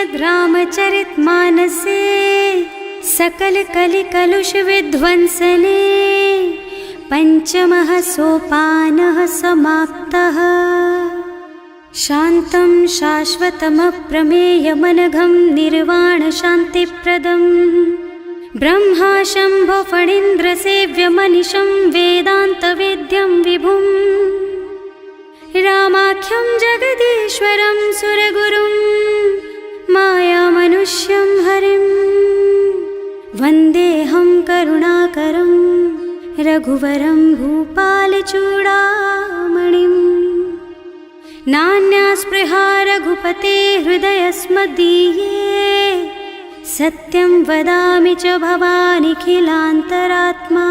श्रीमद् रामचरितमानसे सकल कलि कलुष विध्वंसने पंचमः सोपानः समाप्तः। शान्तं शाश्वतमप्रमेयमनघं निर्वाण शान्तिप्रदम् ब्रह्मा शम्भो फणीन्द्रसेव्यमनिशं वेदान्तवेद्यं विभुम् रामाख्यं जगदीश्वरं सुरगुरुं मायामनुष्यं हरिं वन्देऽहं करुणाकरं रघुवरं भूपालचूडामणिम्। नान्या स्पृहा रघुपते हृदयस्मदीये सत्यं वदामि च भवानिखिलान्तरात्मा।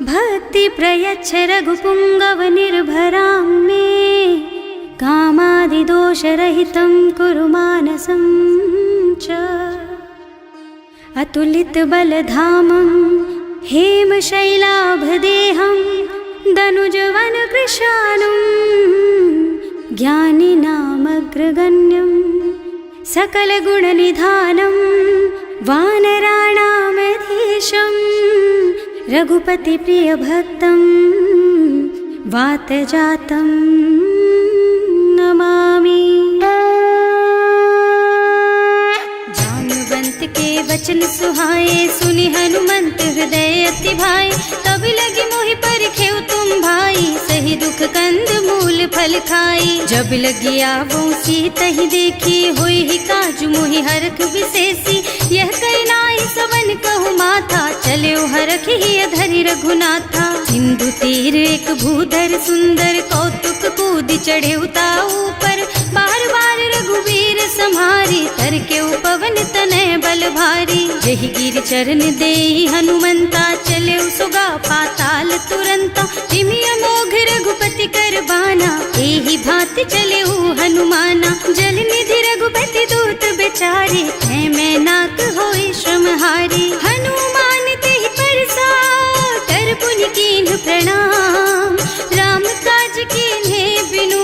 भक्ति प्रयच्छ रघुपुङ्गवनिर्भरां मे कामादिदोषरहितं कुरु मानसं च। अतुलितबलधामं हेमशैलाभदेहं दनुजवनकृशानुं ज्ञानिनामग्रगण्यं सकलगुणनिधानं वानराणामधीशं रघुपतिप्रियभक्तं वातजातं नमामि। जाम्बवंत के वचन सुहाए सुनि हनुमंत हृदय अति भाए। तब लगी मोहि परखेउ तुम भाई सही दुख कंद मूल फल खाई। जब लगी आवो सीतहि देखी होई ही काजु मोहि हरख विशेषी। यह कई नाई सवन कहु माथा चले हरख ही धरि रघुनाथा। सिंधु तीर एक भूधर सुंदर कौतुक कूद चढ़े उता ऊपर। बार बार रघुवीर सम्हारी तर के पवन तनय बल भारी। जहि गिर चरण देहि हनुमंता चले सुगा पाताल तुरंता। तिमिय मोघ रघुपति कर बाना एहि भांति चले हनुमाना। जल निधि रघुपति दूत बेचारे मैं नाक होई श्रमहारी। हनुमान तेहि परसा कर पुनि कीन्ह प्रणाम। राम काज कीन्हे बिनु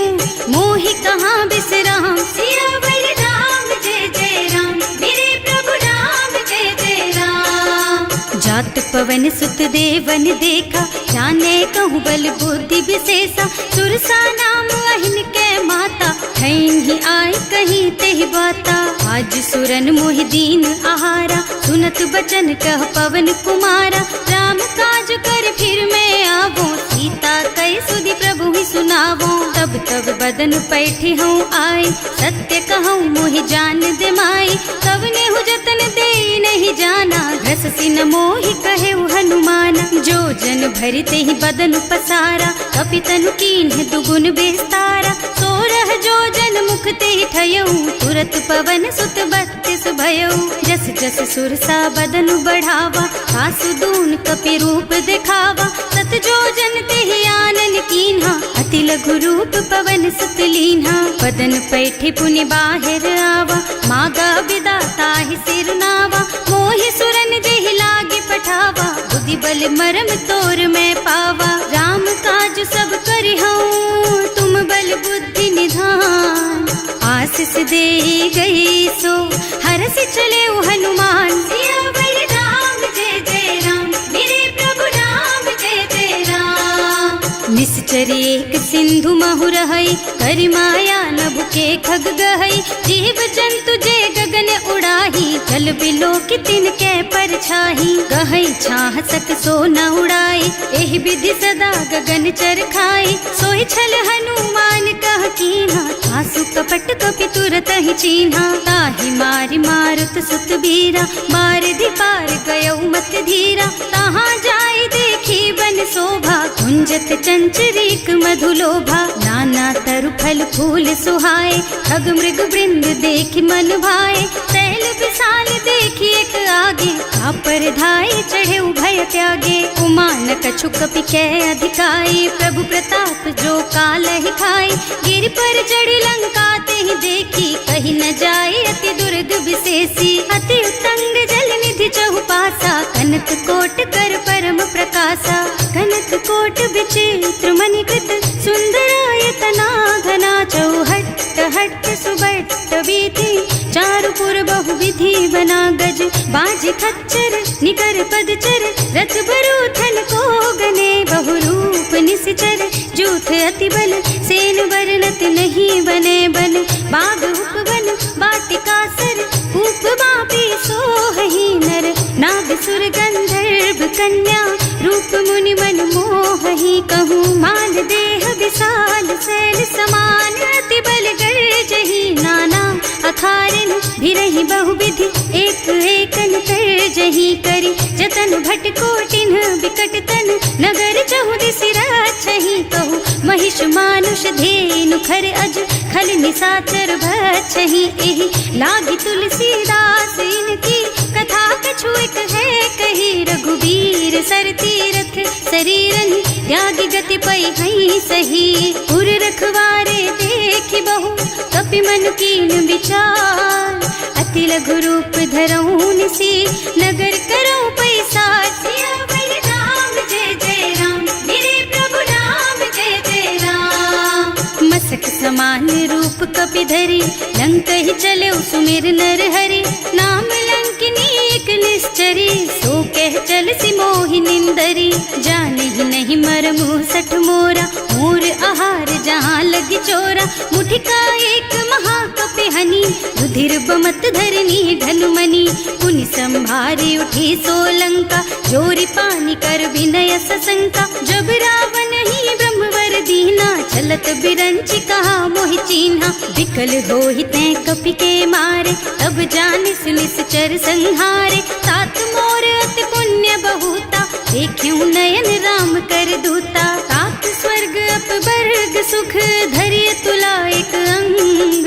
मोहि कहाँ बिसराम। सियावर राम जय जय राम मेरे प्रभु राम जय जय राम। जात पवन सुत देवन देखा जाने कहूँ बल बुद्धि विशेषा। सुरसा नाम अहिन के माता खैन ही आय कहीं तेहि बाता। आज सुरन मोहि दीन आहारा सुनत बचन कह पवन कुमारा। राम काज कर फिर मैं आवो सीता कई सुधि प्रभु ही सुनावो। तब तब बदन पैठी हूँ आए सत्य कहूँ मोहि जान दे माई। तब नेहु जतन दे नहीं जाना घस सिन मोहि कहे हनुमाना। जो जन भरि तेहि बदन पसारा कपितनु कीन्ह दुगुन बेस्तारा। सोरह जो जन मुख तेहि ठयऊ तुरत पवन सुत बत्तीस भयऊ। जस जस सुरसा बदन बढ़ावा आसु दून कपि रूप दिखावा। सत जो जन तेहि आनन कीन्हा अति लघु रूप पवन सुत लीन्हा। बदन पैठी पुनि बाहिर आवा मागा बिदा ताहि सिर नावा। मोहि सुरन जेहि लागे पठावा बुद्धि बल मरम तोर मैं पावा। राम काज सब करिहूँ तुम बल बुद्धि निधान। आशीष दे गई सो हरस चले हनुमान। सियावर राम जय जय राम मेरे प्रभु राम जय जय राम। निश्चर एक सिंधु महु रहई करि माया नभ के खग गहई। जीव जंतु जे गगन उड़ाही जल बिलो की तिनके परछाही। गहई छाह सक सो न उड़ाई एहि विधि सदा गगन चर खाई। सोई छल हनुमान कह कीन्हा आसु कपट कपि तुरत ही चीन्हा। ताहि मारि मारुत सुत बीरा बारिधि पार गयौ मत धीरा। तहाँ जाई देखी बन शोभा कुंजत चंचरीक मधुलोभा। नाना तरु फल फूल सुहाए खग मृग वृंद देखि मन भाए। तैल विशाल देखि एक आगे पर धाय चढ़े भय त्यागे। उमान कछु कपि कै अधिकाई प्रभु प्रताप जो काल ही खाई। गिर पर चढ़ी लंका तेहि देखी कहीं न जाए अति दुर्ग विशेषी। अति उत्तंग जल निधि चहुपासा कनक कोट कर परम प्रकाशा। कनक कोट विचित्र मणिकृत सुंदरायतना घना चौहट्ट हट्ट सुबट बीती, चारु पुर बहु विधि बना गज, बाज खच्चर निकर पदचर, रथ बरूथन को गने, बहु रूप निश्चर, जूथ अति बल, सेन बरनत नहीं बने बन, बाग उपवन बाटिका सर, कूप बापी सोहहि नर, नाग सुर गंधर्व कन्या, रूप मुनि मन मोहहि, कहूँ मान देह विशाल शैल समान, अति बल गर्जहि नाना अखारिन, भिरहि बहुविधि एक एकन तरजहि करि, जतन भट कोटिन बिकट तन, नगर चहुदिसि राछहि, कहूँ महिष मानुष धेनु खर अज, खल निसाचर भक्षहि, एहि लागी तुलसीदास इनकी, कथा कछु एक है कही, रघुबीर सर तीरथ शरीरनि, त्यागी गति पै हई सही, उर रखवारे देखि बहु, कपि मन कीन विचार, अति लघु रूप धरऊं निसी, नगर करऊं पैसार, सियावर राम जय जय राम, मेरे प्रभु राम जय जय राम, मसक समान रूप कपि धरि, लंक ही चले सुमिर नर हरि, नाम लंकिनी एक निश्चरी, सो कह चल सी मोहि निंदरी, जाने ही नहीं मरमु सठ मोरा, मोर आहार जहाँ लगी चोरा, मुठिका एक महाकपि हनि, रुधिर बमत धरनी धनुमनि, पुनि संभारी उठी सोलंका, जोरी पानी कर विनय सशंका, जब रावण ही ब्रह्मवर दीना, चलत बिरंचि कहा मोहि चीन्हा, विकल होहि तै कपि के मारे, तब जानिस निश्चर संहारे, तात मोर अति पुण्य बहुता, देखियो नयन राम कर दूता, तात स्वर्ग अपवर्ग सुख, धरिय तुला एक अंग,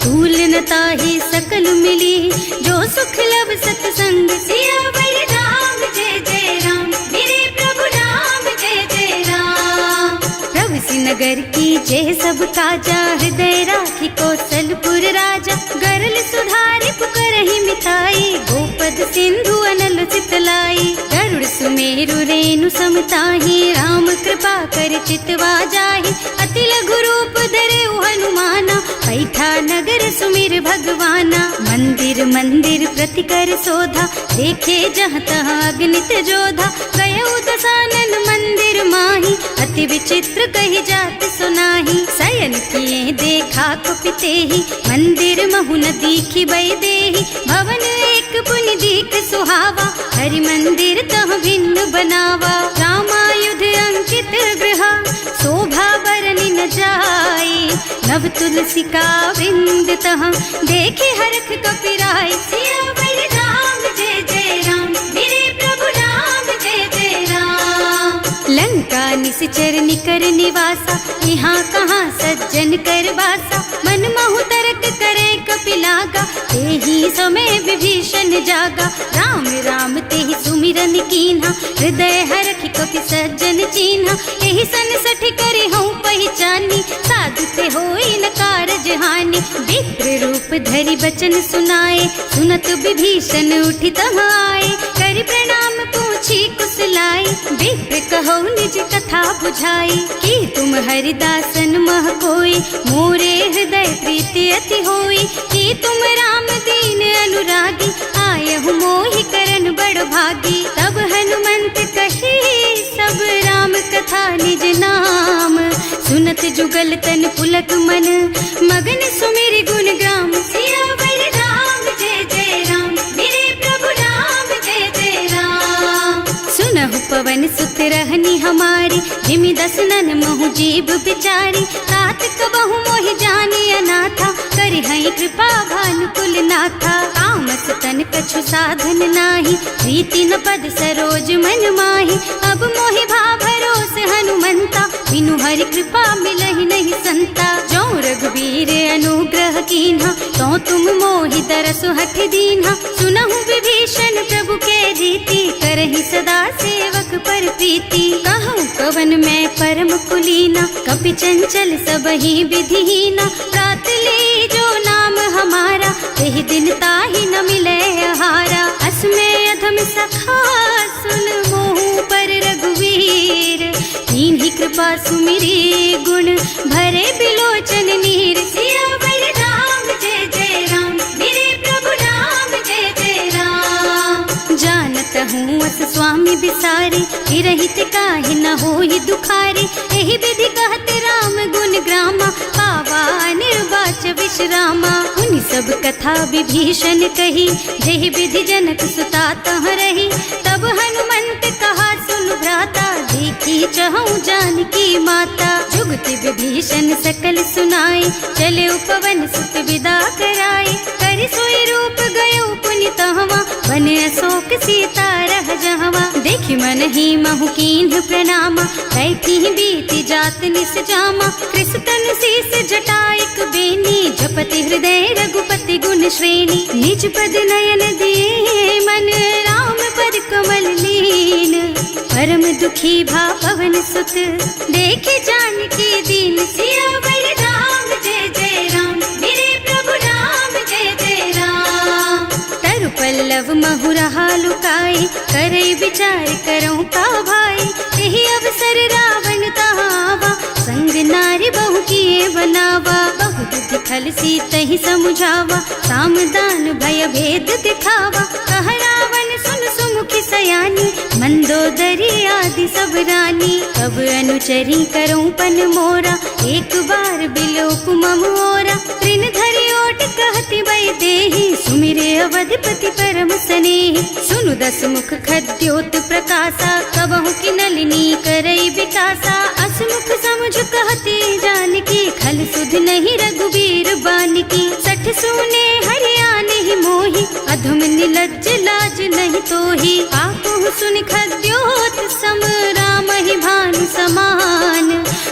तूल न ताहि सकल मिली, जो सुख लब सतसंग, सियावर राम जय जय राम, मेरे प्रभु राम जय जय राम, प्रभु नगर की जय सब काजा, हृदय राखी कौशलपुर राजा, गरल सुधारि पुकरहि मिताई, गोपद सिंधु अनल चितलाई, गरुड़ सुमेरु रेणु समताहि, राम कृपा कर चितवा जाहि, अति लघु रूप धरे हनुमाना, पैठा नगर सुमिर भगवाना, मंदिर मंदिर प्रति कर शोधा, देखे जहाँ तहाँ अगणित जोधा, गयो दसानन मंदिर माही, अति विचित्र कही जात सुनाही, शयन किए देखा कुपितेहि, मंदिर महु न दीखि बै देहि, भवन एक पुनि दीख सुहावा, हरि मंदिर तह भिन्न बनावा, रामायुध अंकित गृहा, शोभा बरनि न जाई, नव तुलसी का वृंद तहाँ, देखे हरख कपिराई, सियावर राम जय जय राम, मेरे प्रभु राम जय जय राम, लंका निश्चर निकर निवासा, यहाँ कहाँ सज्जन कर बासा, मन महु तरक करे कपिलागा, तेहि समय विभीषण जागा, राम राम तेहि सुमिरन कीन्हा, हृदय हरखि कपि सज्जन चीन्हा, एहि सन सठ करि हूँ पहचानी, साधु ते होई न कारज हानि, विप्र रूप धरि बचन सुनाए, सुनत विभीषण उठि तहाँ आए, करि प्रणाम पूछी कुशलाई, विप्र कहो निज कथा बुझाई, कि तुम हरिदासन मह कोई, मोरे हृदय प्रीति अति होई, कि तुम राम दीन अनुरागी, आयहु मोहि करन बड़ भागी, तब हनुमंत कही सब राम कथा निज नाम, सुनत जुगल तन पुलक मन, मगन सुमिरि गुण ग्राम, सियावर राम जय जय राम, मेरे प्रभु राम जय जय राम, सुनहु पवन सुत रहनी हमारी, जिमि दसनन महु जीव बिचारी, तात कबहु मोहि जानी अनाथा, करि हई कृपा भानुकुल नाथा, तामस तन कछु साधन नाही, प्रीति न पद सरोज मन माही, अब मोहि भा भरोस हनुमंता, बिनु हरि कृपा मिलहि नहीं संता, जो रघुबीर अनुग्रह कीन्हा, तो तुम मोहि दरसु हठ दीन्हा, सुनहु विभीषण प्रभु के रीति, करहि सदा सेवक पर प्रीति, कहूँ कवन मैं परम कुलीना, कपि चंचल सबहि विधिहीना, प्रात ले जो नाम हमारा, तेहि दिन ताहि न मिले आहारा, असमय अधम सखा सुन मोहु पर रघुवीर, कीन्ही कृपा सुमिरी गुण भरे बिलोचन नीर, सियावर स्वामी बिसारी, हिरहित काहे न होई दुखारी। एहि विधि कहत राम गुण ग्रामा, पावा निर्वाच विश्रामा। उन सब कथा विभीषण कही, जेहि विधि जनक सुता तह रही। तब हनुमंत कहा सुन भ्राता, देखी चहु जानकी माता। जुगति विभीषण सकल सुनाई, चले उपवन सुत विदा कराई। कर सोई रूप गयो पुनि तहवा, बने अशोक सीता रह जहवा। देखि मन ही महु कीन्ह प्रणामा, बैठी बीती जात निस जामा। कृष तनु शीस जटायक बेनी, जपति हृदय रघुपति गुण श्रेणी। निज पद नयन दिए मन, राम पद कमल लीन। परम दुखी भा पवन सुत, देखे जानकी दीन। सियावर राम जय जय राम, मेरे प्रभु राम जय जय राम। तरु पल्लव महुरहा लुकाई, करई विचार करऊं का भाई। यही अवसर रावण तहावा, संग नारी बहु किए बनावा। बहु बुद्धि खल सीतहि समुझावा, सामदान भय भेद दिखावा। कह रावण सुन सुमुखी सयानी, मंदोदरी आदि सब रानी। तब अनुचरी करऊं पन मोरा, एक बार बिलोक मम ओरा। तृण धरि ओट कहति वै देहि, सुमिरे अवधिपति परम स्नेहि। सुनु दस मुख खद्योत प्रकाशा, कबहु की नलिनी करई विकासा। असमुख समुझ कहती जानकी, खल सुध नहीं रघुबीर बानिकी। सठ सुने हरियाणा ही मोहि, अधम निलज्ज लाज नहीं तोहि। आपहु सुनि खद्योत सम, राम ही भानु समान।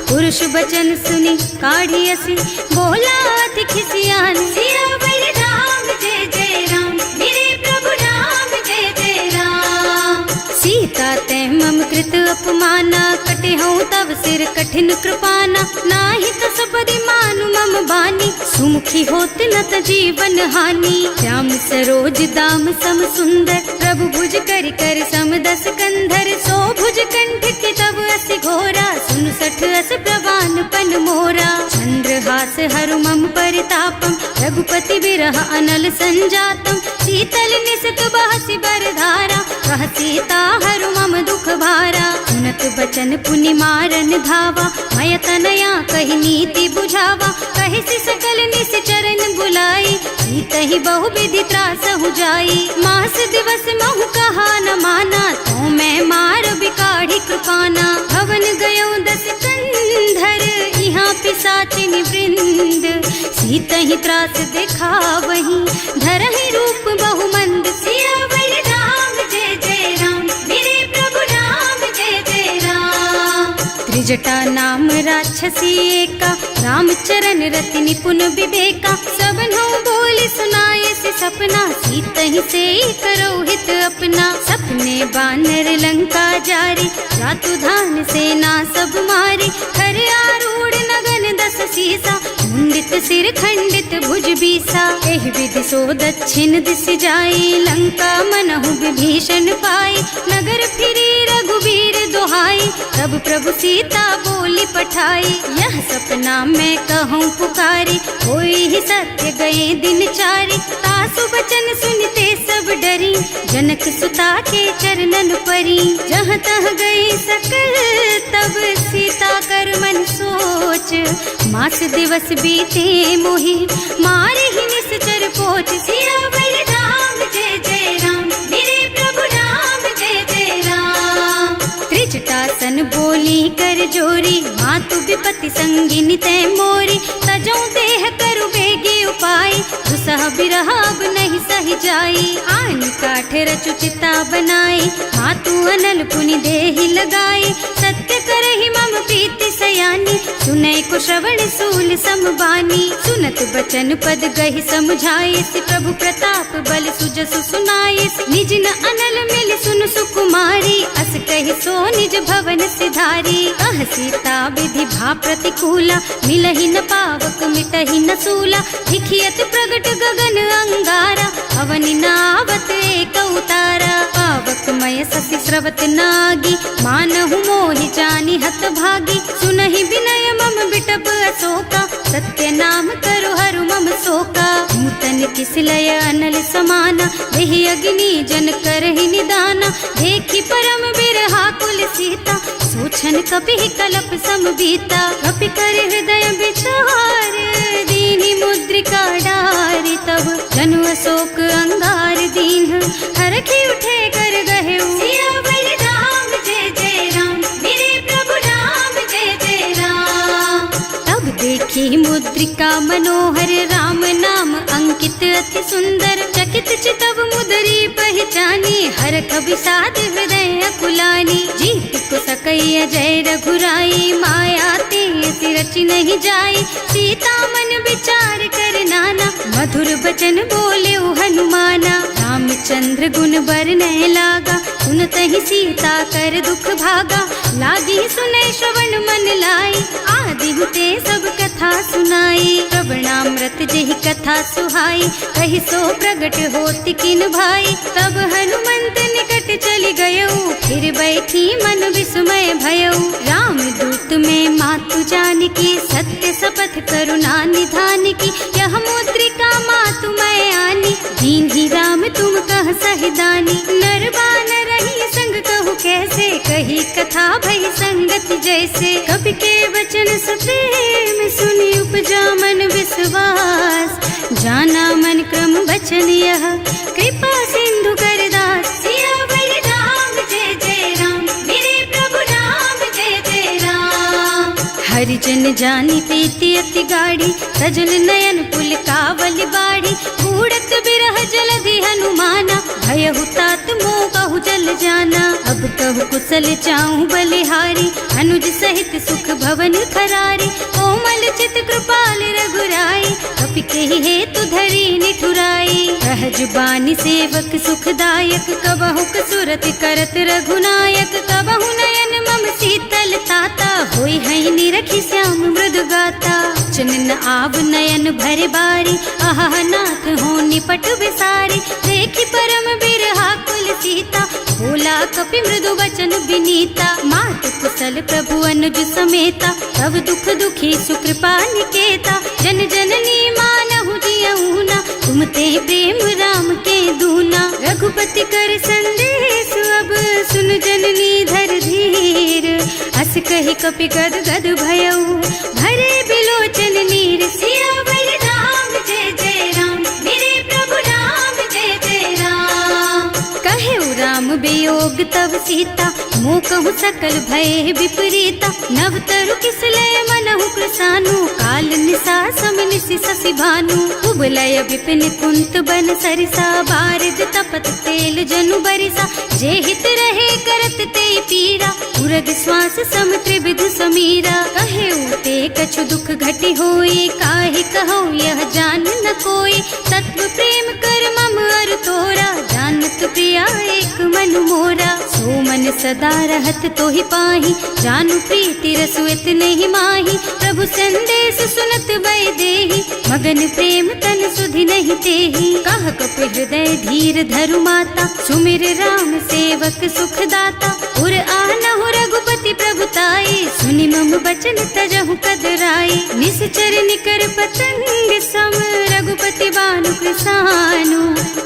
पुरुष बचन सुनि काढ़ी असी, बोला अति खिसियान। सियावर राम जय जय राम, मेरे प्रभु राम जय जय राम। सीता ते मम कृत अपमाना, कटे हूँ तब सिर कठिन कृपाना। नाही तो सबरि मानु मम बानी, सुमुखी होत न त जीवन हानि। श्याम सरोज दाम सम सुंदर, प्रभु भुज कर कर सम दस कंधर। सो भुज कंठ के तब असि घोरा, सुन सठ अस प्रवान पन मोरा। चंद्रहास हरु मम परितापम, रघुपति बिरह अनल संजातम। शीतल निसत बहसि बरधारा, कह सीता हरु मम दुख भारा। सुनत बचन पुनि मारन धावा, मय तनया कहि नीति बुझावा। कहि सकल निस चरण बुलाई, सीतहि बहु विधि त्रासहु जाई। मास दिवस महु कहा न माना, तो मैं मार बिकाढ़ी कृपाना। भवन गयो दस कंधर, यहाँ पिशाचिनी वृंद। सीतहि त्रास दिखावहि, धरहि रूप बहु मंद। सियावर राम जय जय राम, मेरे प्रभु राम जय जय राम। त्रिजटा नाम राक्षसी एका, रामचरण रति निपुण विवेका। सबनो बोली सुनाए से सपना, सीतहि से करो हित अपना। सपने बानर लंका जारी, जातु धान सेना सब मारी। खर आरूढ़ नगन दस सीसा, मुंडित सिर खंडित भुज बीसा। एहि विधि सो दक्षिण दिस जाई, लंका मनहु विभीषण पाई। नगर फिरी रघुबीर दुहाई, तब प्रभु सीता बोली पठाई। यह सपना मैं कहूँ पुकारी, होई ही सत्य गए दिन चारी। तासु बचन सुनते सब डरी, जनक सुता के चरणन परी। जहाँ तह गई सकल तब सीता कर मन सोच। मास दिवस बीते मोहि, मारे ही निश्चर पोच। सियावर राम जय जय राम, मेरे प्रभु राम जय जय राम। त्रिजटासन बोली कर जोरी, मातु विपति संगिनी तै मोरी। तजो देह करु बेगी उपाय, दुसह बिरह अब नहीं सही जाई। आन काठ रचु चिता बनाई, मातु अनल पुनि देहि लगाई। सत्य करहि मम प्रीति सयानी, सुनै को श्रवण सूल समबानी। सुनत बचन पद गहि समझाए, प्रभु प्रताप बल सुजसु सुनाए। निज न अनल मिल सुन सुकुमारी, अस कहि सो निज भवन सिधारी। कह सीता विधि भा प्रतिकूला, मिलहि न पावक मिटहि न सूला। दिखियत प्रगट गगन अंगारा, अवनि नावत एक उतारा। पावक मय ससि स्रवत नागी, मानहु मोहि जानि हत भागी। सुनहि विनय मम बिटप अशोका, सत्य नाम करु हरु मम शोका। नूतन किस बिसलय अनल समाना, वही अग्नि जन करहि निदाना। देखी परम बिरहा कुल सीता, सोचन कपि कलप सम बीता। कपि कर हृदय विचार, दीनि मुद्रिका डारि। तब जनु अशोक अंगार दीन, हरखि उठे कर गहेउ। सियावर राम जय जय राम, मेरे प्रभु राम जय जय राम। तब देखी मुद्रिका मनोहर, राम नाम अंकित अति सुंदर। चकित चितव मुदरी पहचानी, हरख विषाद हृदय अकुलानी। जीत को सकैया जय रघुराई, माया ते रचि नहीं जाई। सीता मन विचार कर नाना, मधुर बचन बोले हनुमाना। रामचंद्र गुण बरनय लागा, सुनतहि सीता कर दुख भागा। लागी सुनै श्रवण मन लाई, आदि हुते सब कथा सुनाई। श्रवणामृत जेहि कथा सुहाई, कहि सो प्रगट होति किन भाई। तब हनुमंत निकट चली गयऊ, फिर बैठी मन विस्मय भयऊ। राम दूत में मातु जानकी, सत्य शपथ करुणा निधान की। यह मुद्रिका मातु मैं आनी, दीन्ही राम तुम कह सहिदानी। नर बानर रही संग कहु कैसे, कही कथा भई संगति जैसे। कवि के वचन सप्रेम सुनि उपजा मन विश्वास। जाना मन क्रम वचन यह, कृपा सिंधु कर दास। सियावर राम जय जय राम, मेरे प्रभु राम जय जय राम। हरिजन जानी प्रीति अति गाढ़ी, सजल नयन पुल कावल बाड़ी। बूढ़त बिरह जलधि हनुमाना, भयहु तात मोह कहु जल जाना। अब कहु कुशल चाहूं बलिहारी, अनुज सहित सुख भवन खरारी। कोमल चित कृपाल रघुराई, कपि केहि हेतु धरी निठुराई। सहज बानी सेवक सुखदायक, कबहु कसुरत करत रघुनायक। कबहु नयन मम शीतल ताता, होई है निरखि श्याम मृदु गाता। चनन आव नयन भरे बारी, आहा नाथ हो निपट विसारी। देखी परम बिरहा कुल सीता, बोला कपि मृदु वचन विनीता। मात कुशल प्रभु अनुज समेता, तब दुख दुखी सुकृपा निकेता। जन जननी मानहु जियऊना, तुम ते प्रेम राम के दूना। रघुपति कर संदेश अब सुन जननी धर धीर। अस कहि कपि गद गद भयऊ, भरे बिलोचन नीर। सियावर राम जय जय राम, मेरे प्रभु राम जय जय राम। कहेउ राम वियोग तब सीता, मोह कहु सकल भय विपरीता। नव तरु किसलय मनहु कृसानु, काल निसा सम निसि शशि भानु। उबलय विपिन कुंत बन सरिसा, बारिज तपत तेल जनु बरिसा। जे हित रहे करत ते पीरा, उरग श्वास सम त्रिविध समीरा। कहेउ ते कछु दुख घटि होई, काहे कहो यह जान न कोई। तत्व प्रेम कर मम अर तोरा, जानत प्रिया एक मन मोरा। सो मन सदा रहत तोहि पाहि, जानु प्रीति रसु इतने ही माही। प्रभु संदेश सुनत बै देहि, मगन प्रेम तन सुधि नहीं तेहि। कह कपि हृदय धीर धरु माता, सुमिर राम सेवक सुख दाता। उर आनहु रघुपति प्रभुताई, सुनि मम बचन तजहु कदराई। निश्चर निकर पतंग सम, रघुपति बानु कृसानु।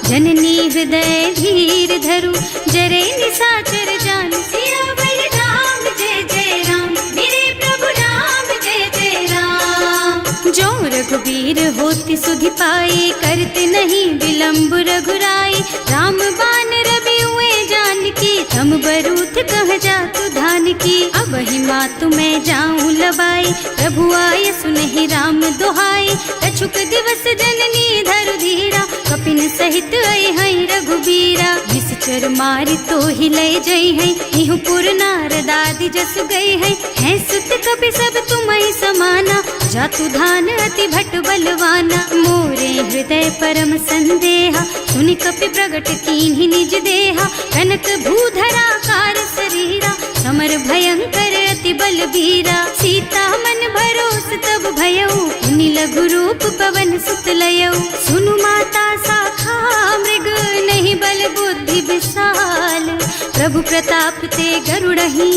जननी हृदय धीर धरु, जरे निशाचर जानु। सियावर राम जय जय राम, मेरे प्रभु राम जय जय राम। जो रघुबीर होति सुधि पाई, करते नहीं विलंब रघुराई। राम बान रवि हुए जानकी, थम बरूथ कह जातु धान की। अब ही मातु मैं जाऊं लबाई, प्रभु आय सुनहि राम दुहाई। कछुक दिवस जननी धरु धीरा, कपिन सहित आई है रघुबीरा। निश्चर मारि तो ही लय जई है, इहु पुर नारद आदि जस गई है। सुत कपि सब तुम्हि समाना, जातु धान अति भट बलवाना। मोरे हृदय परम संदेहा, सुनि कपि प्रगट कीन्हि निज देहा। कनक भूधरा कार शरीरा, समर भयंकर अति बलबीरा। सीता मन भरोस तब भयऊ, मुनि लघु रूप पवन सुत लयऊ। सुनु माता शाखा मृग, नहीं बल बुद्धि विशाल। प्रभु प्रताप ते गरुड़हि,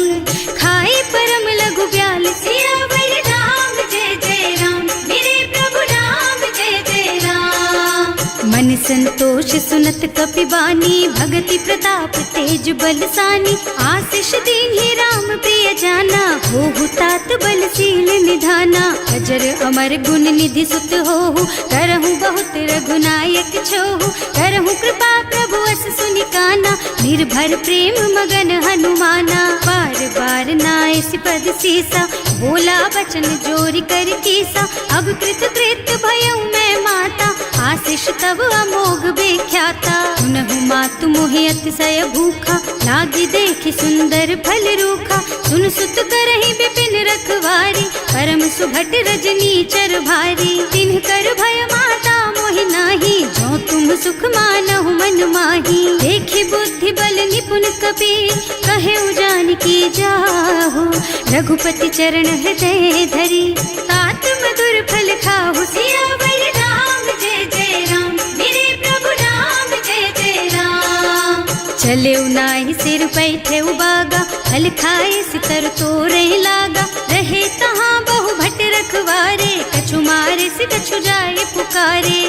खाई परम लघु ब्याल। सियावर राम जय जय राम, मेरे प्रभु राम जय जय राम। मन संतोष सुनत कपिबानी, भगति प्रताप तेज बलसानी। आशीष दीन्हि राम प्रिय जाना, होहु तात बलशील निधाना। अजर अमर गुण निधि सुत होहु, करहु बहुत रघुनायक छोहु। करहु कृपा प्रभु अस सुनि काना, निर्भर प्रेम मगन हनुमाना। बार बार नाइस पद सीसा, बोला बचन जोरि कर कीसा। अब कृत कृत भयउ मैं माता, आशीष तब अमोघ बेख्याता। सुनहु मातु मोहि अतिशय भूखा, लागी देखि सुंदर फल रूखा। सुन सुत करहि विपिन रखवारी, परम सुभट रजनी चर भारी। तिन्ह कर भय माता मोहि नाही, जो तुम सुख मानहु मन माही। देखि बुद्धि बल निपुण कबीर, कहे जानकी जाहु। रघुपति चरण हृदय धरी, तात मधुर फल खाहु। सियावर राम जय जय राम, मेरे प्रभु राम जय जय राम। चले नाहि सिर बैठे बागा, फल खाए सितर तोरे लागा। रहे तहाँ बहु भट रखवारे, कछु मारे से कछु जाए पुकारे।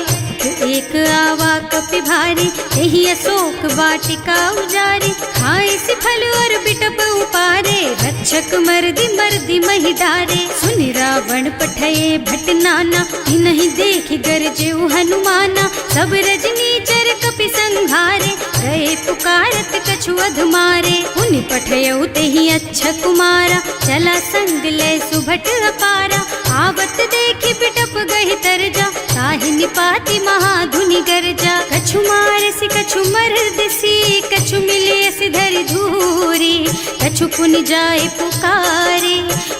एक आवा कपि भारी, यही अशोक वाटिका उजारी। खाए से फल और बिटप उपारे, रक्षक मर्दि मर्दि महि डारे। सुनि रावण पठये भट नाना, नहीं देखि गरजे हनुमाना। सब रजनी चर कपि संघारे, गए पुकारत कछु अधमारे। उनि पठयउ तेहि अच्छा कुमारा, चला संग ले सुभट अपारा। आवत देखि बिटप गहि तरजा, ताहि निपाति महाधुनि गरजा। कछु मारसि कछु मरदसी, कछु मिलियसि धरि धूरी। कछु पुनि जाए पुकारे,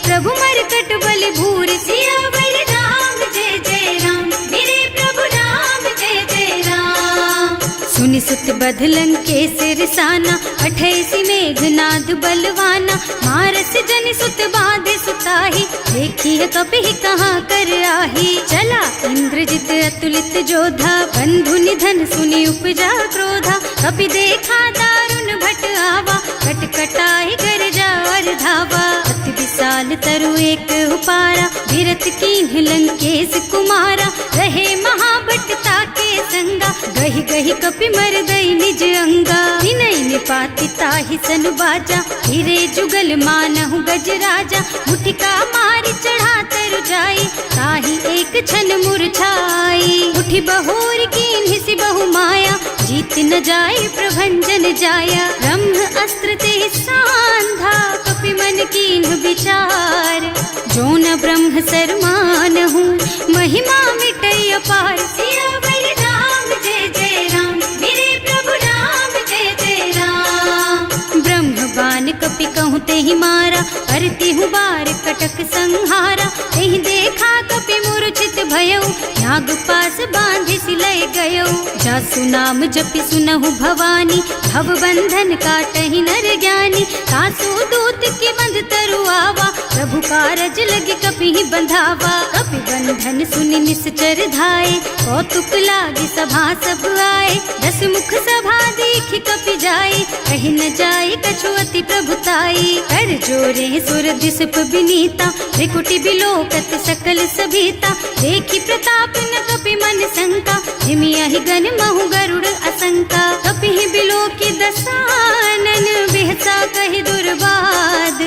प्रभु मरकट बलि भूरि। सियावर राम जय जय राम, मेरे प्रभु राम जय जय राम। सुनि सुत बध लंकेश रिसाना, अठैसी मेघनाद बलवाना। मारस जनि सुत बाधे सुताही, देखी है कपि कहाँ कर आही। चला इंद्रजित अतुलित जोधा, बंधु निधन सुनि उपजा क्रोधा। कपि देखा दारुण भट आवा, कटकटाई गरजा और धावा। अति विशाल तरु एक उपारा, विरत कीन्ह लंकेश कुमारा। रहे महाभट ताके संगा, गहि गहि कपि मरदई निज अंगा। तिनहि निपाति ताहि सन बाजा, हिरे जुगल मानहु गजराजा। मुठिका मारि चढ़ा तरु जाई, ताहि एक छन मुरझाई। उठि बहोर कीन्हि सि बहु माया, जीत न जाए प्रभंजन जाया। ब्रह्म अस्त्र ते सांधा, कपि मन कीन्ह विचार। जो न ब्रह्म सर मानहु, महिमा मिटई अपार। सियावर राम जय जय राम, मेरे प्रभु राम जय जय राम। ब्रह्म बान कपि कहूँ तेहि मारा, करती हूँ बार कटक संहारा। तेहि देखा कपि मूर्छित भयउ, नाग पास बांधि सिलय गयउ। जासु नाम जपि सुनहु भवानी, भव बंधन काटहि नर ज्ञानी। तासु दूत की बंध तरु आवा, प्रभु कारज लगे कपि बंधावा। कपि बंधन सुनि निश्चर धाये, कौतुक लागी सभा सब आए। दस मुख सभा देखि कपि जाए, कहि न जाए कछु अति प्रभुताई। कर जोरे सुर दिसप बिनीता, त्रिकुटी बिलोकत सकल सभीता। देखि प्रताप न कपि मन शंका, हिमियहि गन महु गरुड़ असंका। कपि बिलोकि दसानन, बिहसा कहि दुर्बाद।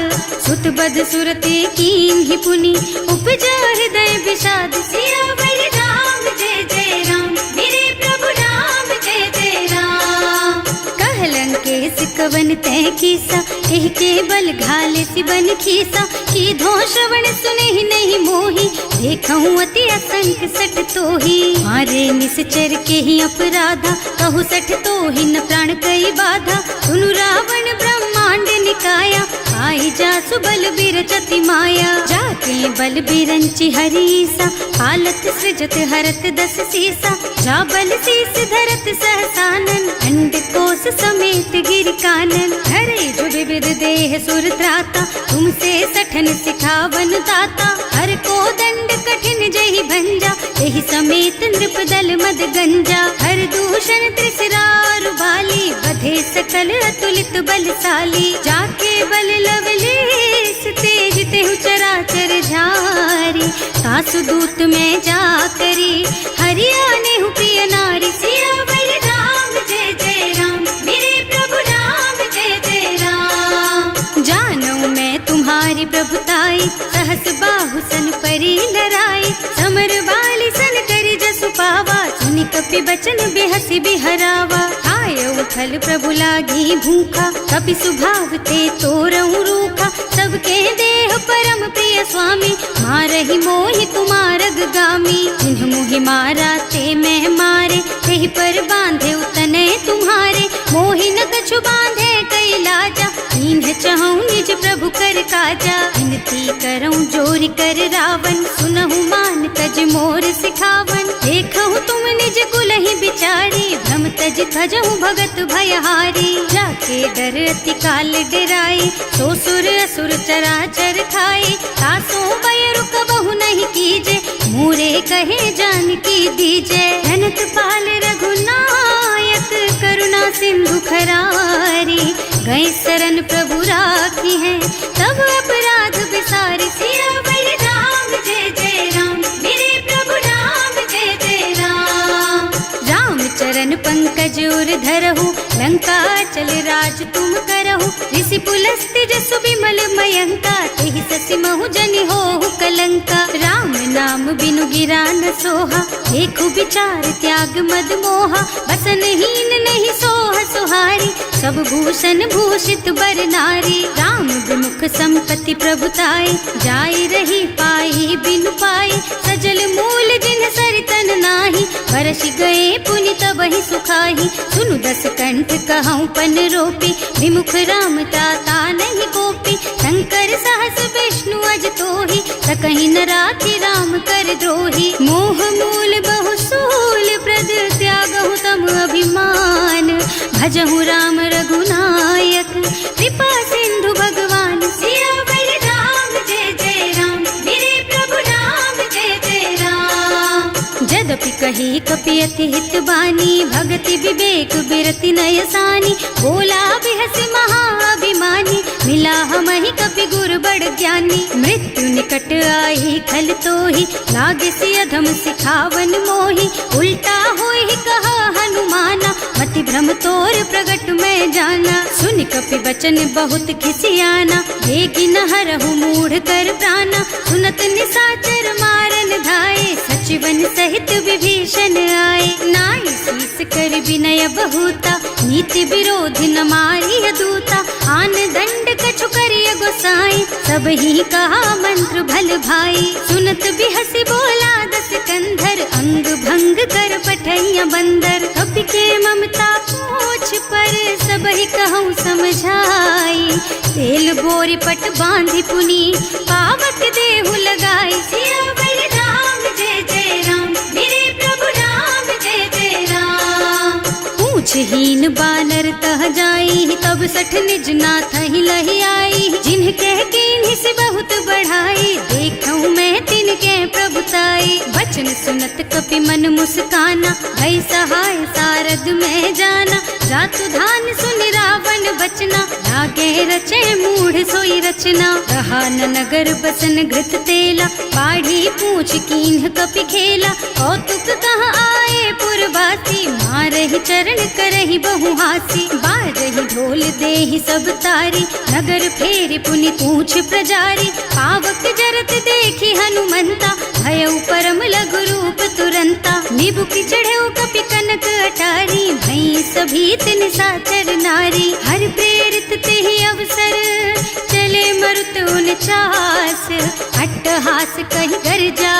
सुत बध सुरते कीन्हि पुनि, उपजा हृदय विषाद। सियावर राम जय जय राम, मेरे प्रभु राम जय जय राम। कह लंकेश कवन तै कीसा, एह के बल घाले सि बन खीसा। कीधो श्रवण सुनेहि नहीं मोही, देखहु अति असंख सठ तोही। मारे निश्चर के ही अपराधा, कहु सठ तोहि न प्राण कई बाधा। सुनु रावण ब्रह्मांड निकाया, आई जासु बल बिरचति माया। जाके बल बिरंचि हरीसा, हालत सृजत हरत दस सीसा। जा बल शीस धरत सहसानन, अंड कोस समेत गिर कानन। हरे जो विविध देह सुर त्राता, तुमसे सठन सिखावन दाता। हर को दंड कठिन जहि भंजा, एहि समेत नृप दल मद गंजा। हर दूषण त्रिसरार बाली, बधे सकल अतुलित बलशाली। जाके बल लवलेस तेज तेहु चराचर झारी। सासु दूत में जा करी, हरियाणे हु प्रिय नारी। सियावर कपि बचन बेहसी बिहरावा। खायऊ फल प्रभु लागी भूखा, कपि सुभाव ते तोरऊ रूखा। सबके देह परम प्रिय स्वामी, मारहि मोहि कुमारग गामी। जिन्ह मोहि मारा ते मैं मारे, तेहि पर बांधे उतने तुम्हारे। मोहि न कछु बांधे कई लाजा, इन्ह चहूँ निज प्रभु कर काजा। विनती करऊँ जोरि कर रावण, सुनहु मान तज मोर सिखावन। देखहु तुम निज कुलहि बिचारी, भ्रम तज थजहु भगत भयहारी। जाके डर अति काल डराई, सो सुर असुर चराचर खाए। तासो भय रुक बहु नहीं कीजे, मोरे कहे जानकी दीजे। अनंत पाल रघुनायक, करुणा सिंधु खरारी। गए शरण प्रभु राखी है, तब अपराध बिसारी। सियावर राम जय जय राम, मेरे प्रभु राम जय जय राम। राम चरण पंकज उर धरहु, लंका चल राज तुम करहु। ऋषि पुलस्त्य जसु बिमल मयंका, तेहि ससि महु जनि होहु कलंका। राम नाम बिनु गिरा न सोहा, देखु विचार त्याग मद मोहा। बसन हीन नहीं सोह सुहारी, सब भूषण भूषित बर नारी। राम विमुख संपत्ति प्रभुताई, जाई रही पाई बिनु पाई। सजल मूल जिन सरितन नाही, बरस गए पुनि तबहि सुखाही। सुनु दस कंठ कहऊँ पन रोपी, विमुख राम ताता नहीं कोपी। शंकर सहस विष्णु अज तोहि, सकहि न राखि राम कर द्रोही। मोह मूल बहु सूल प्रद, त्यागहु तम अभिमान। भजहु राम रघुनायक, कृपा सिंधु भगवान। सियावर राम जय जय राम, मेरे प्रभु राम जय जय राम। जदपि कही कपि अति हित बानी, भगति विवेक बिरति नय सानी। बोला बिहस महाअभिमानी, मिला हमहि कपि गुर बड़ ज्ञानी। मृत्यु निकट आई खल तोहि, लागे सि अधम सिखावन मोहि। उल्टा होहि कहा हनुमाना, मति भ्रम तोर प्रगट में जाना। सुन कपि बचन बहुत खिसियाना, देगी न हरहु मूढ़ कर प्राणा। सुनत निशाचर मारन धाये, सचिवन सहित विभीषण आए। नाई शीस कर विनय बहुता, नीति विरोधी न मारिय दूता। आन दंड कछु करिय गोसाई, सब ही कहा मंत्र भल भाई। सुनत बिहसी बोला दस कंधर, अंग भंग कर पठैया बंदर। कपि के ममता पूछ पर, सब ही कहूँ समझाई। तेल बोरी पट बांधि पुनी, पावक देहु लगाई। सियावर राम जय जय राम, मेरे प्रभु राम जय जय राम। पूछहीन बानर तह जाई, तब सठ निज नाथ ही लही आई। जिन्ह कह कीन्हि से बहुत बढ़ाई, देखऊँ मैं तिनके प्रभुताई। वचन सुनत कपि मन मुस्काना, भई सहाय सारद में जाना। जातु धान सुन रावण बचना, लागे रचे मूढ़ सोई रचना। रहा न नगर बसन घृत तेला, बाढ़ी पूछ कीन्ह कपि खेला। कौतुक कहाँ आए पुरवासी, मारहि चरण करहि बहु हासी। बारहि ढोल देहि सब तारी, नगर फेरि पुनि पूछ प्रजारी। पावक जरत देखि हनुमंता, भयउ परम लघु रूप तुरंता। निबुकि चढ़ऊ कपि कनक अटारी, भई सभीत निशाचर नारी। हर प्रेरित तेहि अवसर, चले मरुत उनचास। अट्टहास कहि गर्जा,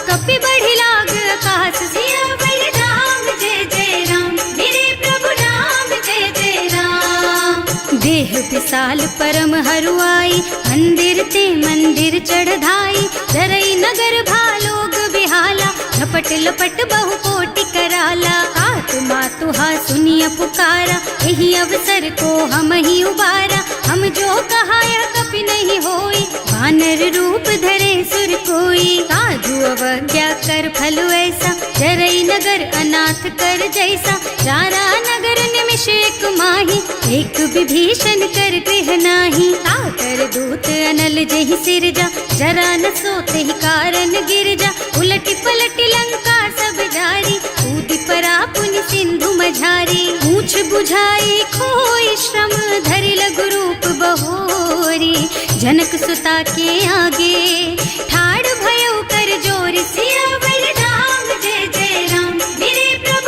कपि बढ़ि लाग आकाश। सियावर राम जय जय राम, मेरे प्रभु राम जय जय राम। देह विशाल परम हरुआई, मंदिर ते मंदिर चढ़धाई। जरई नगर भालोग बिहाला, झपट लपट बहु कोटि कराला। आत्मा तुहा सुनिय पुकारा, यही अवसर को हम ही उबारा। हम जो कहा यह कपि नहीं होई, वानर रूप धरे सुर कोई। साधु अवज्ञा कर फल ऐसा, जरई नगर अनाथ कर जैसा। जारा नगर निमिष एक माही, एक विभीषण कर गृह नाही। ताकर दूत अनल जहि सिरजा, जरा न सोते ही कारण गिर जा। उलटी पलटी लंका सब जारी, कूदि परा पुनि सिंधु मझारी। पूछ बुझाई खोई श्रम, धरि लघु रूप बहोरी। जनक सुता के आगे, ठाड़ भयउ कर जोरी। सियावर राम जय जय राम, मेरे प्रभु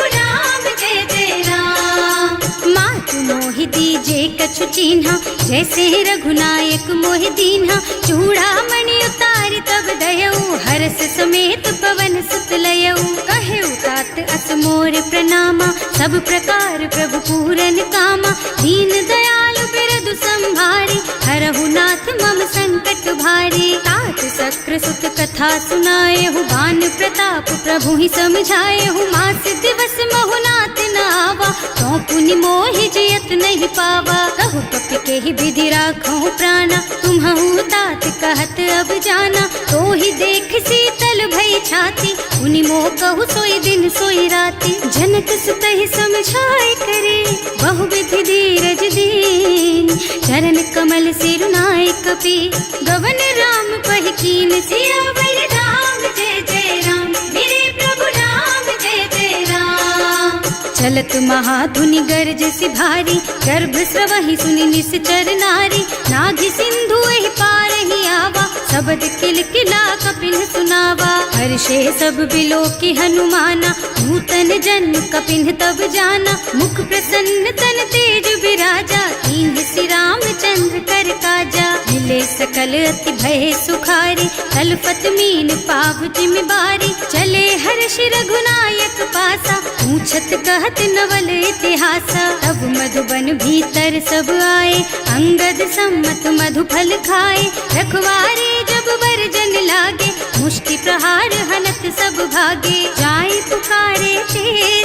कछु चिन्हा, जैसे रघुनायक मोहि दीन्हा। चूड़ामणि उतारि तब दयऊ, हरस समेत पवन सुत लयऊ। कहेऊ तात अस मोर प्रणामा, सब प्रकार प्रभु पूरन कामा। दीन दयालु बिरदु संभारी, हरहु नाथ मम संकट भारी। तात सक्र सुत कथा सुनाएहु, बान प्रताप प्रभु ही समझाएहु। मास दिवस महु नाथ न आवा, तो पुनि मोहि जियत नहीं पावा। कहु कपि के ही विधि राखहु प्राणा, तुम्हु तात कहत अब जाना। तो ही देख शीतल भई छाती, उनि मोह कहु सोई दिन सोई राती। जनक सुत ही समझाए करे, बहु विधि धीरज दीन। चरण कमल सिरुनाए कपि, गवन राम पहि कीन। सियावर राम जय जय राम, मेरे प्रभु राम जय जय राम। चलत महाधुनि गरज सि भारी, गर्भ स्रवहि सुनि निश्चर नारी। नाभि सिंधु एहि पार ही आवा, शब्द किलकिला कपिन सुनावा। हर्षे सब बिलोकी हनुमाना, नूतन जन्म कपिन तब जाना। मुख प्रसन्न तन तेज विराजा, कीन्ह श्री रामचंद्र कर काजा। मिले सकल अति भय सुखारी, कलपत मीन पाव जिम बारी। चले हर्ष रघुनायक पासा, पूछत कहत नवल इतिहासा। तब मधुबन भीतर सब आए, अंगद सम्मत मधु फल खाए। रखवारे जब बरजन लागे, मुष्टि प्रहार हनत सब भागे। जाय पुकारे ते